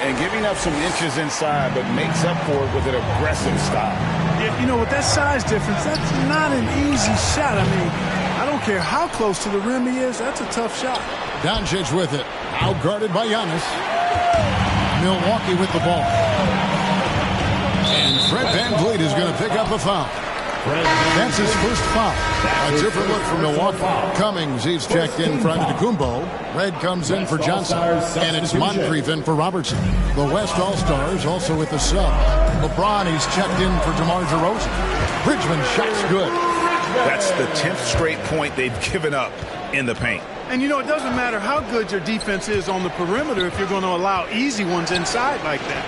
And giving up some inches inside, but makes up for it with an aggressive style. Yeah, with that size difference, that's not an easy shot. I mean, I don't care how close to the rim he is. That's a tough shot. Doncic with it. Outguarded by Giannis. Milwaukee with the ball. And Fred VanVleet is going to pick up a foul. That's his first foul. A different look for Milwaukee. Cummings, he's checked in for Antetokounmpo. Red comes in for Johnson. And it's Moncrief in for Robertson. The West All-Stars also with the sub. LeBron, he's checked in for DeMar DeRozan. Bridgman shot's good. That's the 10th straight point they've given up in the paint. And it doesn't matter how good your defense is on the perimeter if you're going to allow easy ones inside like that.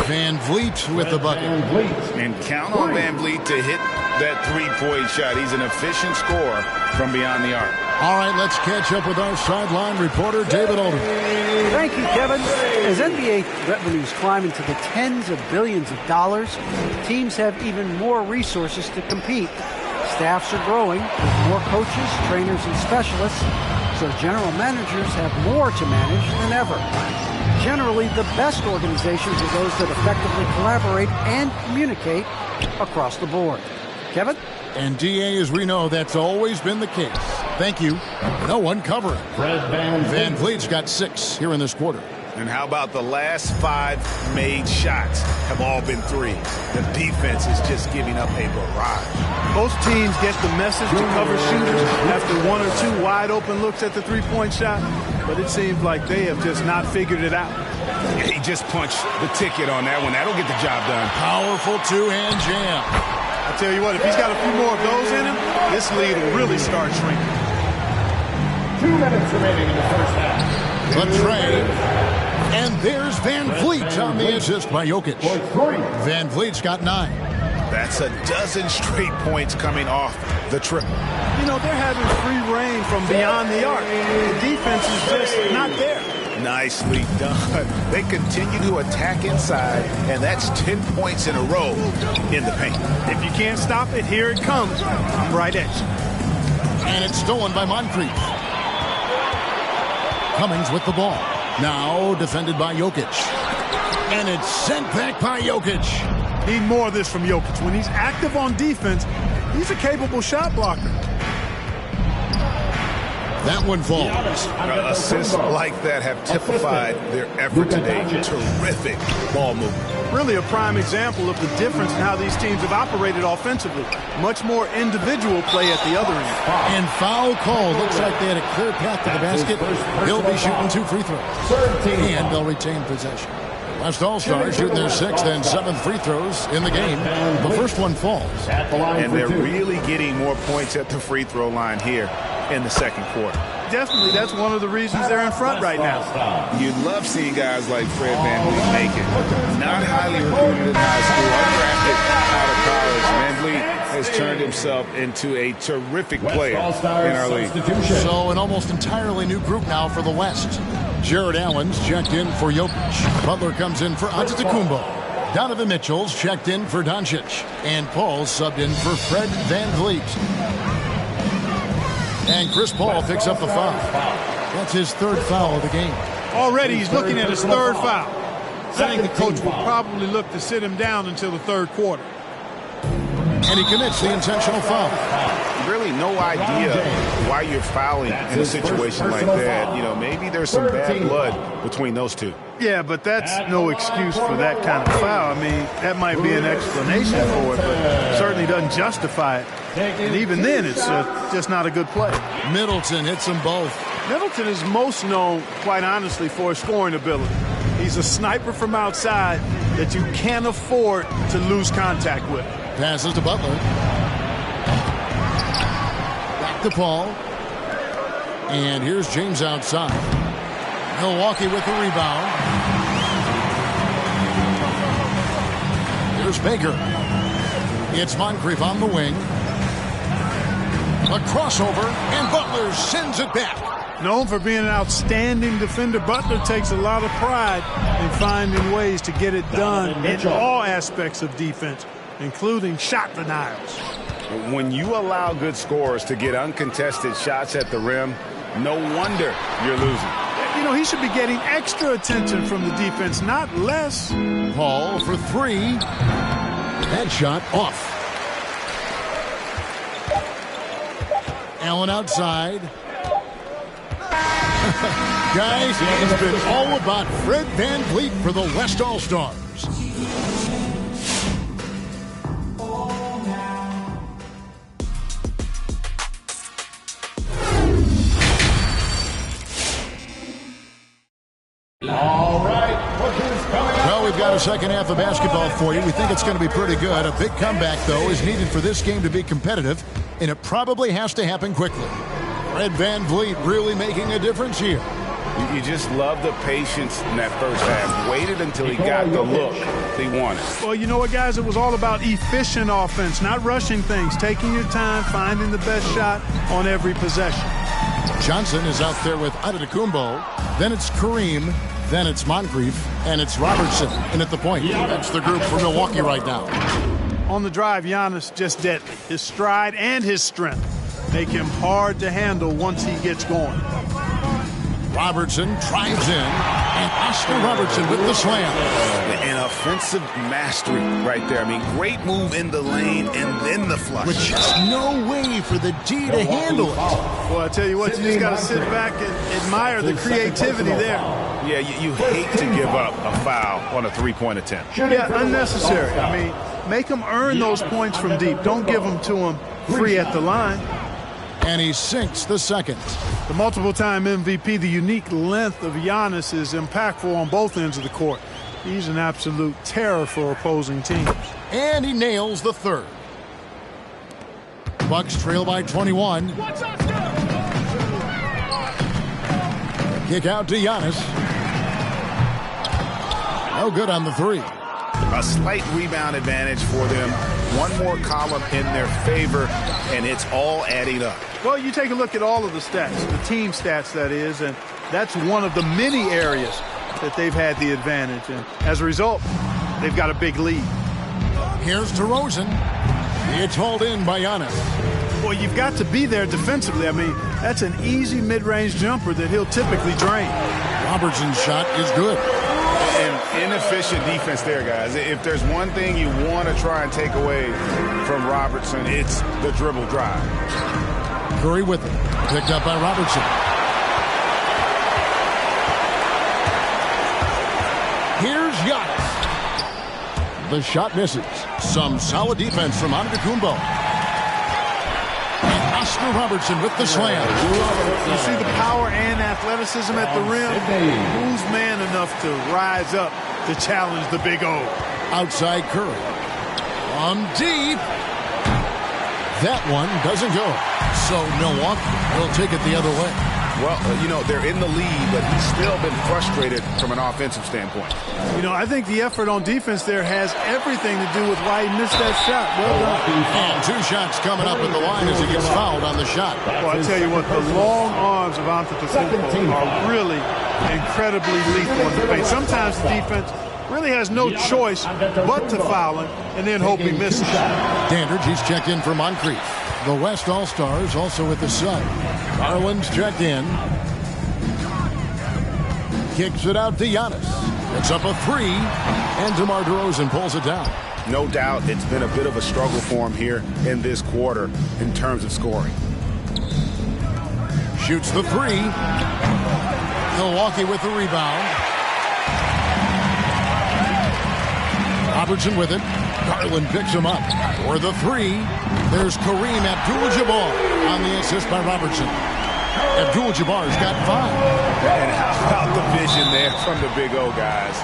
VanVleet with the bucket. And count on VanVleet to hit that 3-point shot. He's an efficient scorer from beyond the arc. All right, let's catch up with our sideline reporter, David Olden. Thank you, Kevin. As NBA revenues climb into the tens of billions of dollars, teams have even more resources to compete. Staffs are growing with more coaches, trainers, and specialists, so general managers have more to manage than ever. Generally, the best organizations are those that effectively collaborate and communicate across the board. Kevin? And DA, as we know, that's always been the case. Thank you. No one covering. Van Vliet's got 6 here in this quarter. And how about the last 5 made shots have all been threes? The defense is just giving up a barrage. Most teams get the message to cover shooters after 1 or 2 wide open looks at the three-point shot, but it seems like they have just not figured it out. He just punched the ticket on that one. That'll get the job done. Powerful two-hand jam. I tell you what, if he's got a few more of those in him, this lead will really start shrinking. 2 minutes remaining in the first half. The trade. And there's Van Vliet on the assist by Jokic. Van Vliet's got 9. That's a dozen straight points coming off the triple. You know, they're having free reign from beyond the arc. The defense is just not there. Nicely done. They continue to attack inside, and that's 10 points in a row in the paint. If you can't stop it, here it comes. I'm right at you. And it's stolen by Moncrief. Cummings with the ball. Now defended by Jokic. And it's sent back by Jokic. Need more of this from Jokic. When he's active on defense, he's a capable shot blocker. That one falls. Assists like that have typified their effort today. Terrific ball movement. Really a prime example of the difference in how these teams have operated offensively. Much more individual play at the other end. And foul call. Looks like they had a clear path to the basket. He'll be shooting 2 free throws. And they'll retain possession. West All-Stars shooting their 6th and 7th free throws in the game. The first one falls. And they're really getting more points at the free throw line here in the second quarter. Definitely, that's one of the reasons they're in front right now. You love seeing guys like Fred VanVleet make it. Not highly recruited in high school, undrafted out of college. VanVleet has turned himself into a terrific player in our league. So an almost entirely new group now for the West. Jared Allen's checked in for Jokic. Butler comes in for Antetokounmpo. Donovan Mitchell's checked in for Doncic. And Paul's subbed in for Fred VanVleet. And Chris Paul picks up the foul. That's his 3rd foul of the game. Already he's looking at his 3rd foul. I think the coach will probably look to sit him down until the 3rd quarter. And he commits the intentional foul. Really no idea why you're fouling in a situation like that. You know, maybe there's some bad blood between those two. Yeah, but that's no excuse for that kind of foul. I mean, that might be an explanation for it, but certainly doesn't justify it. And even then, it's just not a good play. Middleton hits them both. Middleton is most known, quite honestly, for his scoring ability. He's a sniper from outside that you can't afford to lose contact with. Passes to Butler. Back to Paul. And here's James outside. Milwaukee with the rebound. Here's Baker. It's Moncrief on the wing. A crossover, and Butler sends it back. Known for being an outstanding defender, Butler takes a lot of pride in finding ways to get it done in all aspects of defense, including shot denials. When you allow good scorers to get uncontested shots at the rim, no wonder you're losing. You know, he should be getting extra attention from the defense, not less. Paul for 3. That shot off. Allen outside. Guys, it's been all about Fred VanVleet for the West All-Stars. Well, we've got a second half of basketball for you. We think it's going to be pretty good. A big comeback, though, is needed for this game to be competitive, and it probably has to happen quickly. Fred VanVleet really making a difference here. You just love the patience in that first half. Waited until he got the look he wanted. Well, you know what, guys? It was all about efficient offense, not rushing things, taking your time, finding the best shot on every possession. Johnson is out there with Antetokounmpo. Then it's Kareem. Then it's Moncrief. And it's Robertson in at the point. That's the group for Milwaukee right now. On the drive, Giannis just deadly. His stride and his strength make him hard to handle once he gets going. Robertson drives in, and Oscar Robertson with the slam. An offensive mastery right there. I mean, great move in the lane and then the flush. With just no way for the D to handle it. Well, I tell you what, you just got to sit back and admire the creativity there. Yeah, you hate to give up a foul on a three-point attempt. Yeah, unnecessary. I mean, make them earn those points from deep. Don't give them to them free at the line. And he sinks the second. The multiple-time MVP, the unique length of Giannis is impactful on both ends of the court. He's an absolute terror for opposing teams. And he nails the third. Bucks trail by 21. Kick out to Giannis. No good on the three. A slight rebound advantage for them. One more column in their favor, and it's all adding up. Well, you take a look at all of the stats, the team stats, that is, and that's one of the many areas that they've had the advantage. And as a result, they've got a big lead. Here's DeRozan. It's hauled in by Giannis. Well, you've got to be there defensively. I mean, that's an easy mid-range jumper that he'll typically drain. Robertson's shot is good. And inefficient defense there, guys. If there's one thing you want to try and take away from Robertson, it's the dribble drive. Curry with it. Picked up by Robertson. Here's Giannis. The shot misses. Some solid defense from Antetokounmpo. And Oscar Robertson with the slam. You see the power and athleticism at the rim. Who's man enough to rise up to challenge the Big O? Outside Curry. On deep. That one doesn't go. So Milwaukee will take it the other way. Well, you know, they're in the lead, but he's still been frustrated from an offensive standpoint. You know, I think the effort on defense there has everything to do with why he missed that shot. Well done. And two shots coming up at the line as he gets fouled on the shot. Well, I tell you what, the long arms of Antetokounmpo are really incredibly lethal in the paint. Sometimes the defense really has no choice but to foul him and then hope he misses. Dandridge, he's checked in for Moncrief. The West All-Stars also with the Sun. Garland's checked in. Kicks it out to Giannis. It's up a three, and DeMar DeRozan pulls it down. No doubt it's been a bit of a struggle for him here in this quarter in terms of scoring. Shoots the three. Milwaukee with the rebound. Robertson with it. Garland picks him up for the three. There's Kareem Abdul-Jabbar on the assist by Robertson. Abdul-Jabbar's got 5. And how about the vision there from the Big O, guys?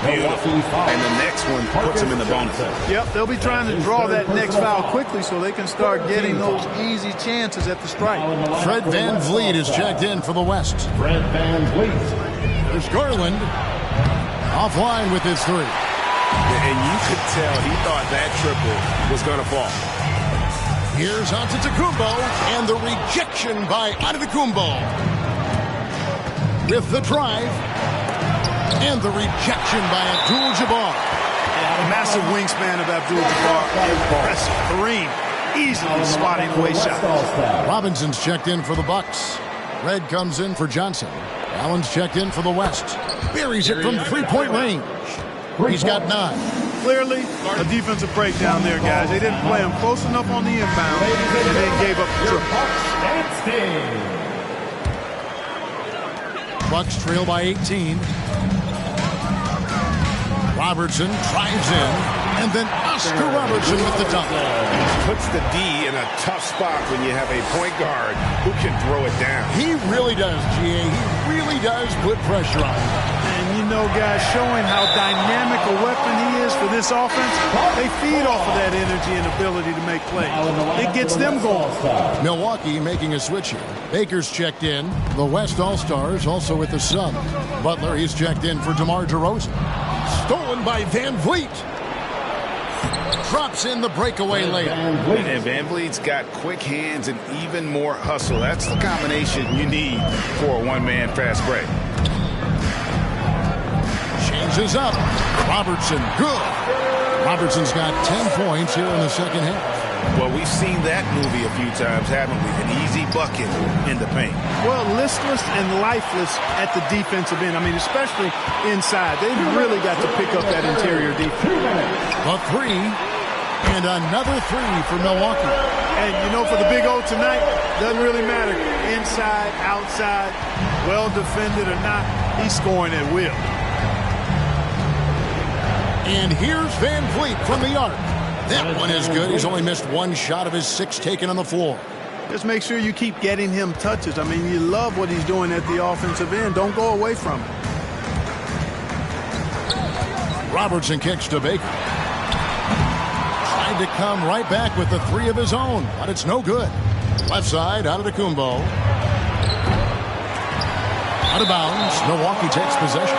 Beautiful. And the next one puts him in the bonus. Yep, they'll be trying to draw that next foul quickly so they can start getting those easy chances at the strike. Fred VanVleet is checked in for the West. Fred VanVleet. There's Garland offline with his three. And you could tell he thought that triple was going to fall. Here's Antetokounmpo, and the rejection by Antetokounmpo. With the drive, and the rejection by Abdul-Jabbar. Massive wingspan of Abdul-Jabbar. Impressive. Kareem easily swatting away shots. Robinson's checked in for the Bucks. Red comes in for Johnson. Allen's checked in for the West. Buries it from three-point range. He's got 9. Clearly, a defensive breakdown there, guys. They didn't play him close enough on the inbound and then gave up the triple. Bucks trail by 18. Robertson drives in, and then Oscar Robertson with the dunk. Puts the D in a tough spot when you have a point guard who can throw it down. He really does, GA. He really does put pressure on him. And you know, guys, showing how dynamic a weapon he is for this offense, they feed off of that energy and ability to make plays. It gets them going. Milwaukee making a switch here. Baker's checked in. The West All-Stars also with the Sun. Butler, he's checked in for DeMar DeRozan. Stolen by VanVleet. drops in the breakaway layup. And Van Vliet's got quick hands and even more hustle. That's the combination you need for a one-man fast break. Changes up. Robertson, good. Robertson's got 10 points here in the second half. Well, we've seen that movie a few times, haven't we? An easy bucket in the paint. Well, listless and lifeless at the defensive end. I mean, especially inside. They've really got to pick up that interior defense. A three, and another three for Milwaukee. And, you know, for the Big O tonight, doesn't really matter. Inside, outside, well defended or not, he's scoring at will. And here's Van Vliet from the arc. That one is good. He's only missed one shot of his 6 taken on the floor. Just make sure you keep getting him touches. I mean, you love what he's doing at the offensive end. Don't go away from it. Robertson kicks to Baker. Tried to come right back with the 3 of his own, but it's no good. Left side, out of Kumbo. Out of bounds. Milwaukee takes possession.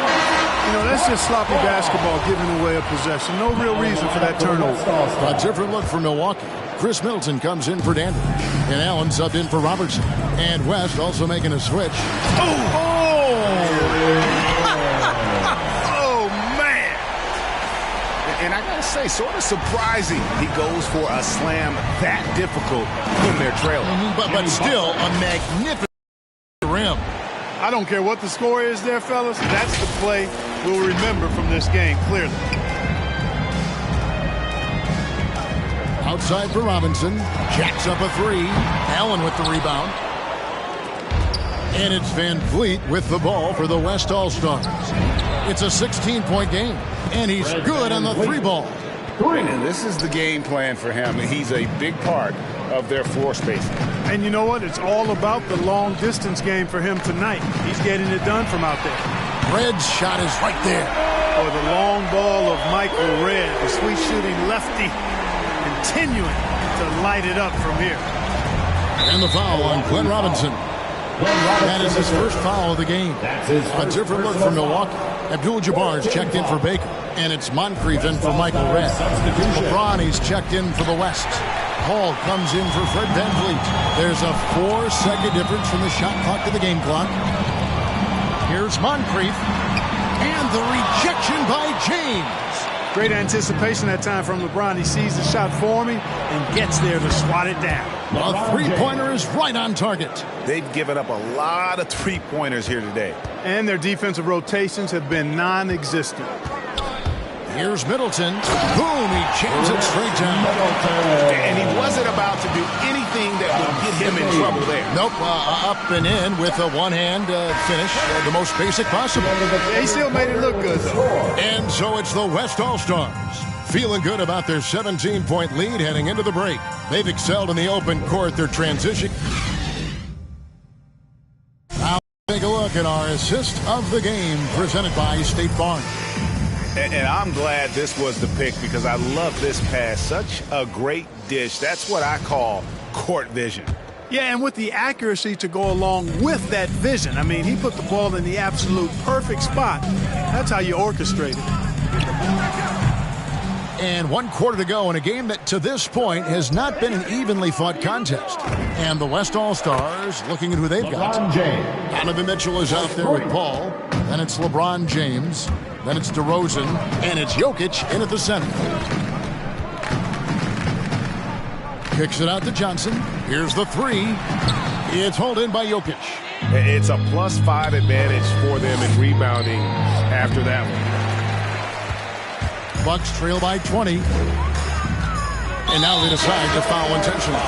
You know, that's just sloppy basketball, giving away a possession. No real reason for that turnover. A different look for Milwaukee. Chris Middleton comes in for Dandridge. And Allen subbed in for Robertson. And West also making a switch. Oh, man. And I got to say, sort of surprising he goes for a slam that difficult when they're trailing. But still a magnificent rim. I don't care what the score is there, fellas. That's the play we'll remember from this game, clearly. Outside for Robinson. Jacks up a 3. Allen with the rebound. And it's Van Vliet with the ball for the West All-Stars. It's a 16-point game. And he's good on the 3 ball. And this is the game plan for him. He's a big part of their floor spacing. And you know what? It's all about the long-distance game for him tonight. He's getting it done from out there. Red's shot is right there. Oh, the long ball of Michael Red, the sweet shooting lefty, continuing to light it up from here. And the foul on Glenn Robinson. That is his first foul of the game. A different look for Milwaukee. Abdul-Jabbar's checked in for Baker. And it's Moncrief in for Michael Red. LeBron, he's checked in for the West. Hall comes in for Fred Van Vliet. There's a 4-second difference from the shot clock to the game clock. Here's Moncrief. And the rejection by James. Great anticipation that time from LeBron. He sees the shot forming and gets there to swat it down. A three-pointer is right on target. They've given up a lot of three-pointers here today. And their defensive rotations have been non-existent. Here's Middleton. Boom, he jams it straight down. And he wasn't about to do anything that would get him in trouble there. Nope, up and in with a one-hand finish, the most basic possible. They still made it look good, though. And so it's the West All-Stars. Feeling good about their 17-point lead heading into the break. They've excelled in the open court, their transition. Now take a look at our assist of the game presented by State Farm. And I'm glad this was the pick because I love this pass. Such a great dish. That's what I call court vision. Yeah, and with the accuracy to go along with that vision. I mean, he put the ball in the absolute perfect spot. That's how you orchestrate it. And 1 quarter to go in a game that to this point has not been an evenly fought contest. And the West All-Stars looking at who they've got. Donovan Mitchell is out there with Paul. Then it's LeBron James. Then it's DeRozan. And it's Jokic in at the center. Kicks it out to Johnson. Here's the 3. It's hauled in by Jokic. It's a +5 advantage for them in rebounding after that one. Bucks trail by 20. And now they decide to foul intentionally.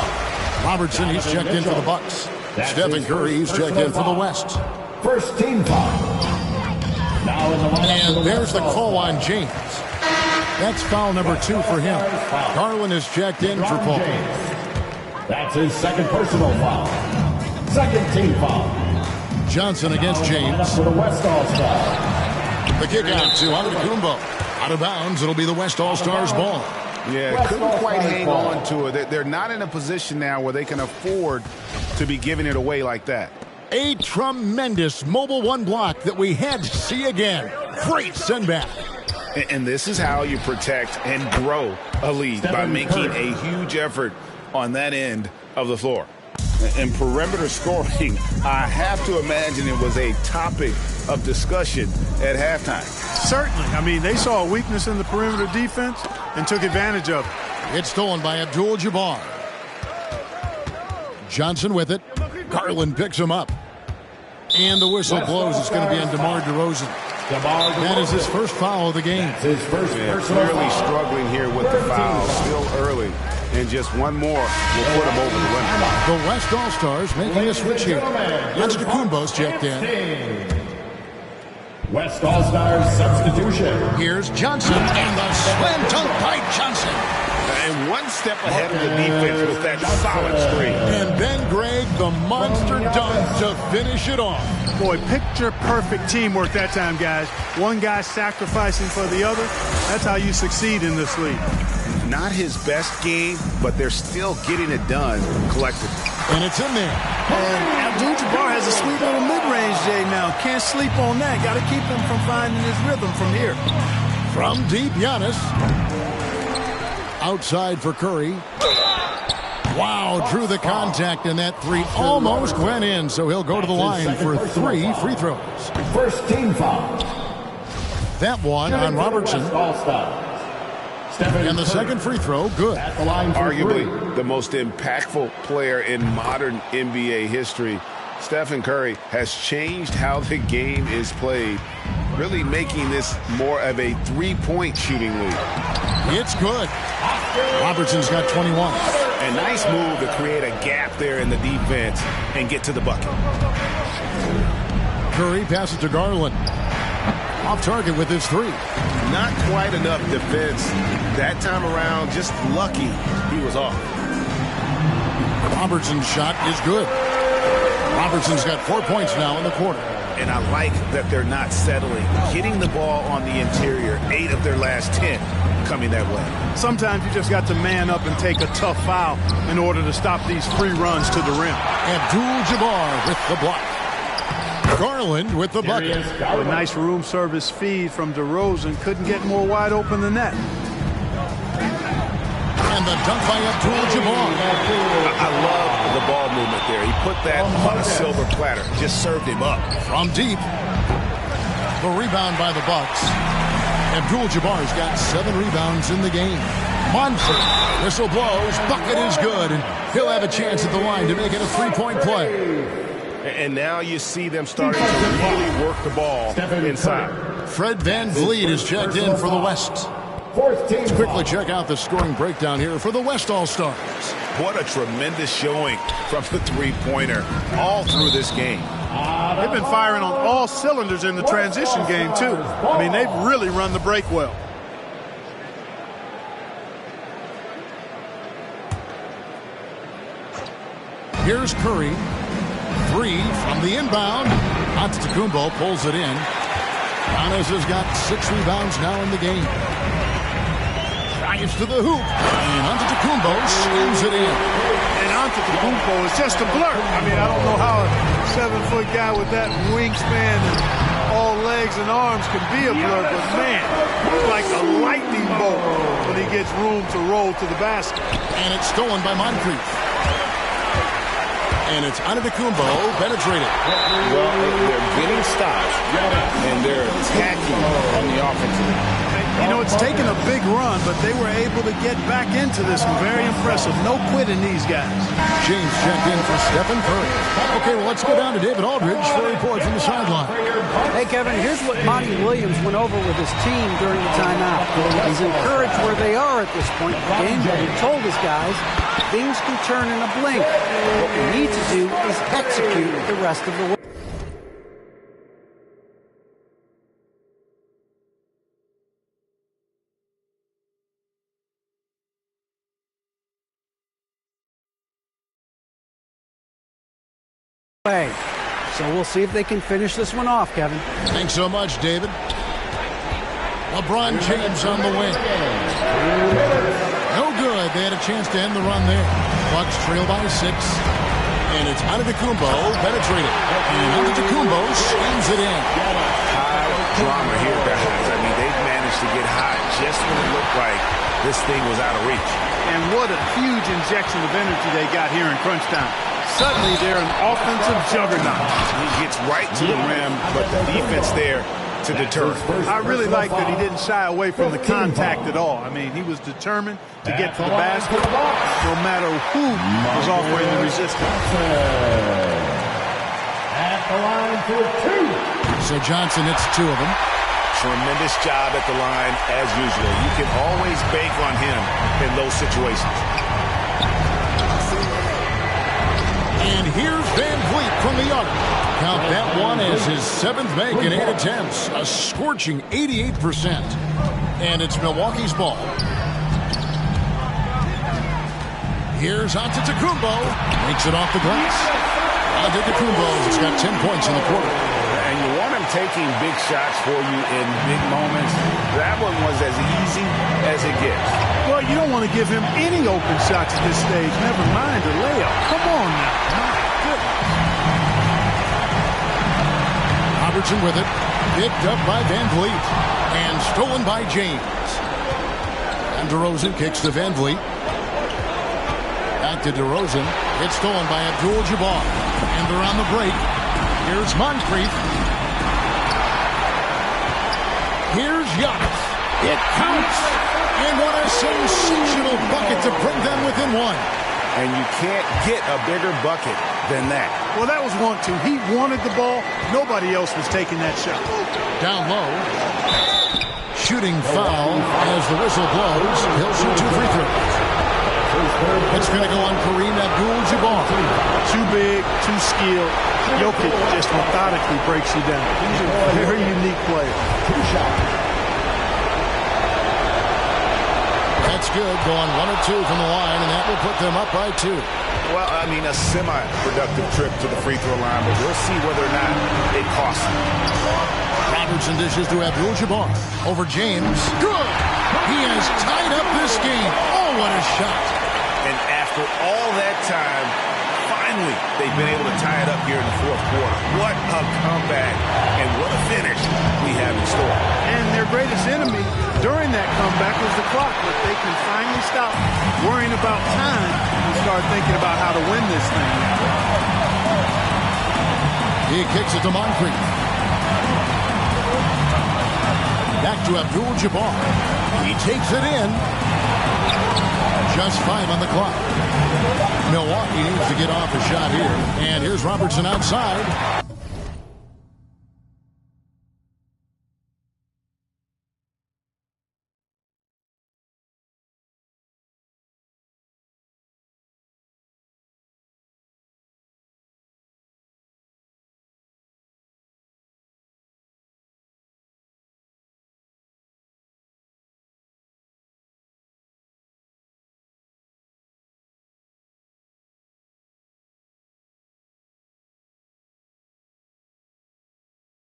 Robertson, he's checked in for the Bucks. Stephen Curry, he's checked in for the West. First team foul. Now in the and there's the call on James. That's foul number 2 for him. Garland is checked in for Paul. That's his second personal foul. Second team foul. Johnson against James. For the West All-Stars. The kick out to Antetokounmpo. Out of bounds, it'll be the West All-Stars ball. Yeah, couldn't quite hang on to it. They're not in a position now where they can afford to be giving it away like that. A tremendous Mobile One block that we had to see again. Great send back. And this is how you protect and grow a lead, by making a huge effort on that end of the floor. And perimeter scoring, I have to imagine it was a topic of discussion at halftime. Certainly. I mean, they saw a weakness in the perimeter defense and took advantage of it. It's stolen by Abdul-Jabbar. Johnson with it. Garland picks him up. And the whistle blows. It's going to be on DeMar DeRozan. That is his first foul of the game. Clearly struggling here with the foul. Still early. And just one more will put him over the limit. The West All-Stars making a switch here. Antetokounmpo's checked in. West All-Stars substitution. Here's Johnson and the slam dunk by Johnson. And one step ahead of the defense with that solid screen. And then Greg, the monster dunk to finish it off. Boy, picture-perfect teamwork that time, guys. One guy sacrificing for the other. That's how you succeed in this league. Not his best game, but they're still getting it done collectively. And it's in there. And Abdul-Jabbar has a sweet little mid-range, Jay, now. Can't sleep on that. Got to keep him from finding his rhythm from here. From deep, Giannis. Outside for Curry. Wow, drew the contact, and that three almost went in, so he'll go to the line for 3 free throws. First team foul. That one on Robertson. And the second free throw, good. Arguably the most impactful player in modern NBA history, Stephen Curry has changed how the game is played, really making this more of a three-point shooting league. It's good. Robertson's got 21. A nice move to create a gap there in the defense and get to the bucket. Curry passes to Garland. Off target with his three. Not quite enough defense that time around. Just lucky he was off. Robertson's shot is good. Robertson's got 4 points now in the quarter. And I like that they're not settling. Hitting the ball on the interior, 8 of their last 10 coming that way. Sometimes you just got to man up and take a tough foul in order to stop these free runs to the rim. Abdul-Jabbar with the block. Garland with the bucket. A nice room service feed from DeRozan. Couldn't get more wide open than that. And the dunk by Abdul-Jabbar. I love the ball movement there. He put that on a silver platter. Just served him up. From deep. The rebound by the Bucks. Abdul-Jabbar's got 7 rebounds in the game. Monfort. Whistle blows. Bucket is good. And he'll have a chance at the line to make it a 3-point play. And now you see them starting to really work the ball inside. Fred VanVleet is checked in for the West. Let's quickly check out the scoring breakdown here for the West All-Stars. What a tremendous showing from the three-pointer all through this game. They've been firing on all cylinders in the transition game, too. I mean, they've really run the break well. Here's Curry. 3 from the inbound. Antetokounmpo pulls it in. Giannis has got 6 rebounds now in the game. Drives to the hoop. And Antetokounmpo slams it in. And Antetokounmpo is just a blur. I mean, I don't know how a 7-foot guy with that wingspan and all legs and arms can be a blur, but man, he's like a lightning bolt when he gets room to roll to the basket. And it's stolen by Moncrief. And it's Antetokounmpo penetrated. Well, they're getting stops, and they're attacking on the offensive end. You know, it's taken a big run, but they were able to get back into this one. Very impressive. No quitting these guys. James checked in for Stephen Curry. Okay, well, let's go down to David Aldridge for a report from the sideline. Hey, Kevin, here's what Monty Williams went over with his team during the timeout. He's encouraged where they are at this point in the game, but he told his guys things can turn in a blink. What we need to do is execute the rest of the way. So we'll see if they can finish this one off, Kevin. Thanks so much, David. LeBron James on the wing. No good. They had a chance to end the run there. Bucks trail by 6. And it's Antetokounmpo penetrated. And Antetokounmpo slams it in. High drama here, guys. I mean, they've managed to get this thing was out of reach. And what a huge injection of energy they got here in crunch time. Suddenly, they're an offensive juggernaut. He gets right to the rim, but the defense there to deter. I really like that he didn't shy away from the contact at all. I mean, he was determined to get to the basket no matter who was offering the resistance. At the line for two. So Johnson hits 2 of them. Tremendous job at the line, as usual. You can always bank on him in those situations. And here's Van Vliet from the arc. Count that one as his 7th make in 8 attempts. A scorching 88%. And it's Milwaukee's ball. Here's Antetokounmpo. Makes it off the glass. Antetokounmpo's got 10 points in the quarter. And you want him taking big shots for you in big moments. That one was as easy as it gets. Well, you don't want to give him any open shots at this stage. Never mind a layup. Come on now. Robertson with it. Picked up by Van Vliet. And stolen by James. And DeRozan kicks to Van Vliet. Back to DeRozan. It's stolen by Abdul-Jabbar. And they're on the break. Here's Moncrief. Here's Giannis. It counts. And what a sensational bucket to bring them within 1. And you can't get a bigger bucket than that. Well, that was 1-2. He wanted the ball. Nobody else was taking that shot. Down low. Shooting foul as the whistle blows. He'll shoot 2 free throws. It's going to go on Kareem Abdul-Jabbar. Too big, too skilled. Jokic just methodically breaks you down. He's a very unique player. That's good. Going 1 of 2 from the line, and that will put them up by 2. Well, I mean, a semi-productive trip to the free throw line, but we'll see whether or not it costs him. Robertson dishes to Abdul-Jabbar. Over James. Good! He has tied up this game. Oh, what a shot. And after all that time, finally, they've been able to tie it up here in the 4th quarter. What a comeback, and what a finish we have in store. And their greatest enemy during that comeback was the clock, but they can finally stop worrying about time and start thinking about how to win this thing. He kicks it to Moncrief. Back to Abdul-Jabbar. He takes it in. Just 5 on the clock. Milwaukee needs to get off a shot here. And here's Robertson outside.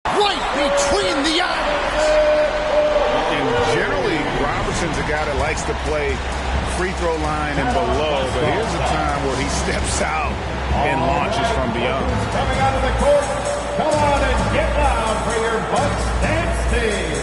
Right between the eyes. And generally, Robertson's a guy that likes to play free throw line and below, but here's a time where he steps out and launches from beyond. Coming out of the court, come on and get loud for your Bucks dance team.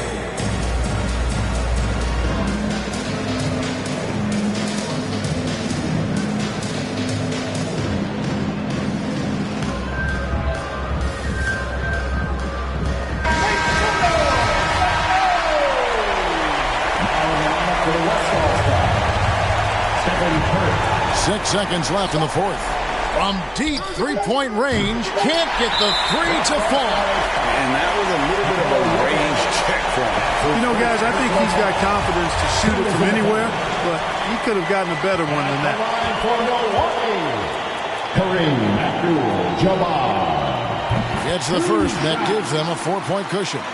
Six seconds left in the 4th. From deep three-point range, can't get the 3 to fall. And that was a little bit of a range check for him. You know, guys, I think he's got confidence to shoot it from anywhere, but he could have gotten a better one than that. For Milwaukee, Kareem Abdul-Jabbar. Gets the first. That gives them a 4-point cushion.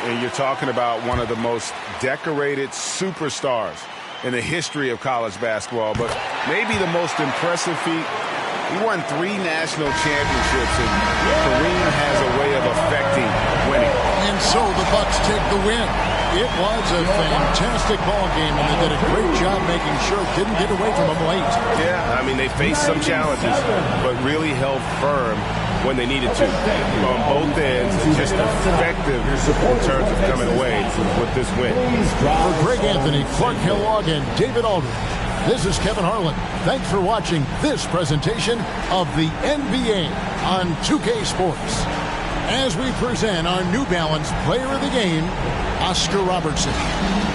And you're talking about one of the most decorated superstars in the history of college basketball, but maybe the most impressive feat. He won 3 national championships, and Kareem has a way of affecting winning. And so the Bucks take the win. It was a fantastic ball game, and they did a great job making sure it didn't get away from them late. Yeah, I mean, they faced some challenges, but really held firm when they needed to on both ends. just effective in terms of coming away with this win. For Greg Anthony, Clark Kellogg, and David Aldridge, this is Kevin Harlan. Thanks for watching this presentation of the NBA on 2K Sports. As we present our New Balance Player of the Game, Oscar Robertson.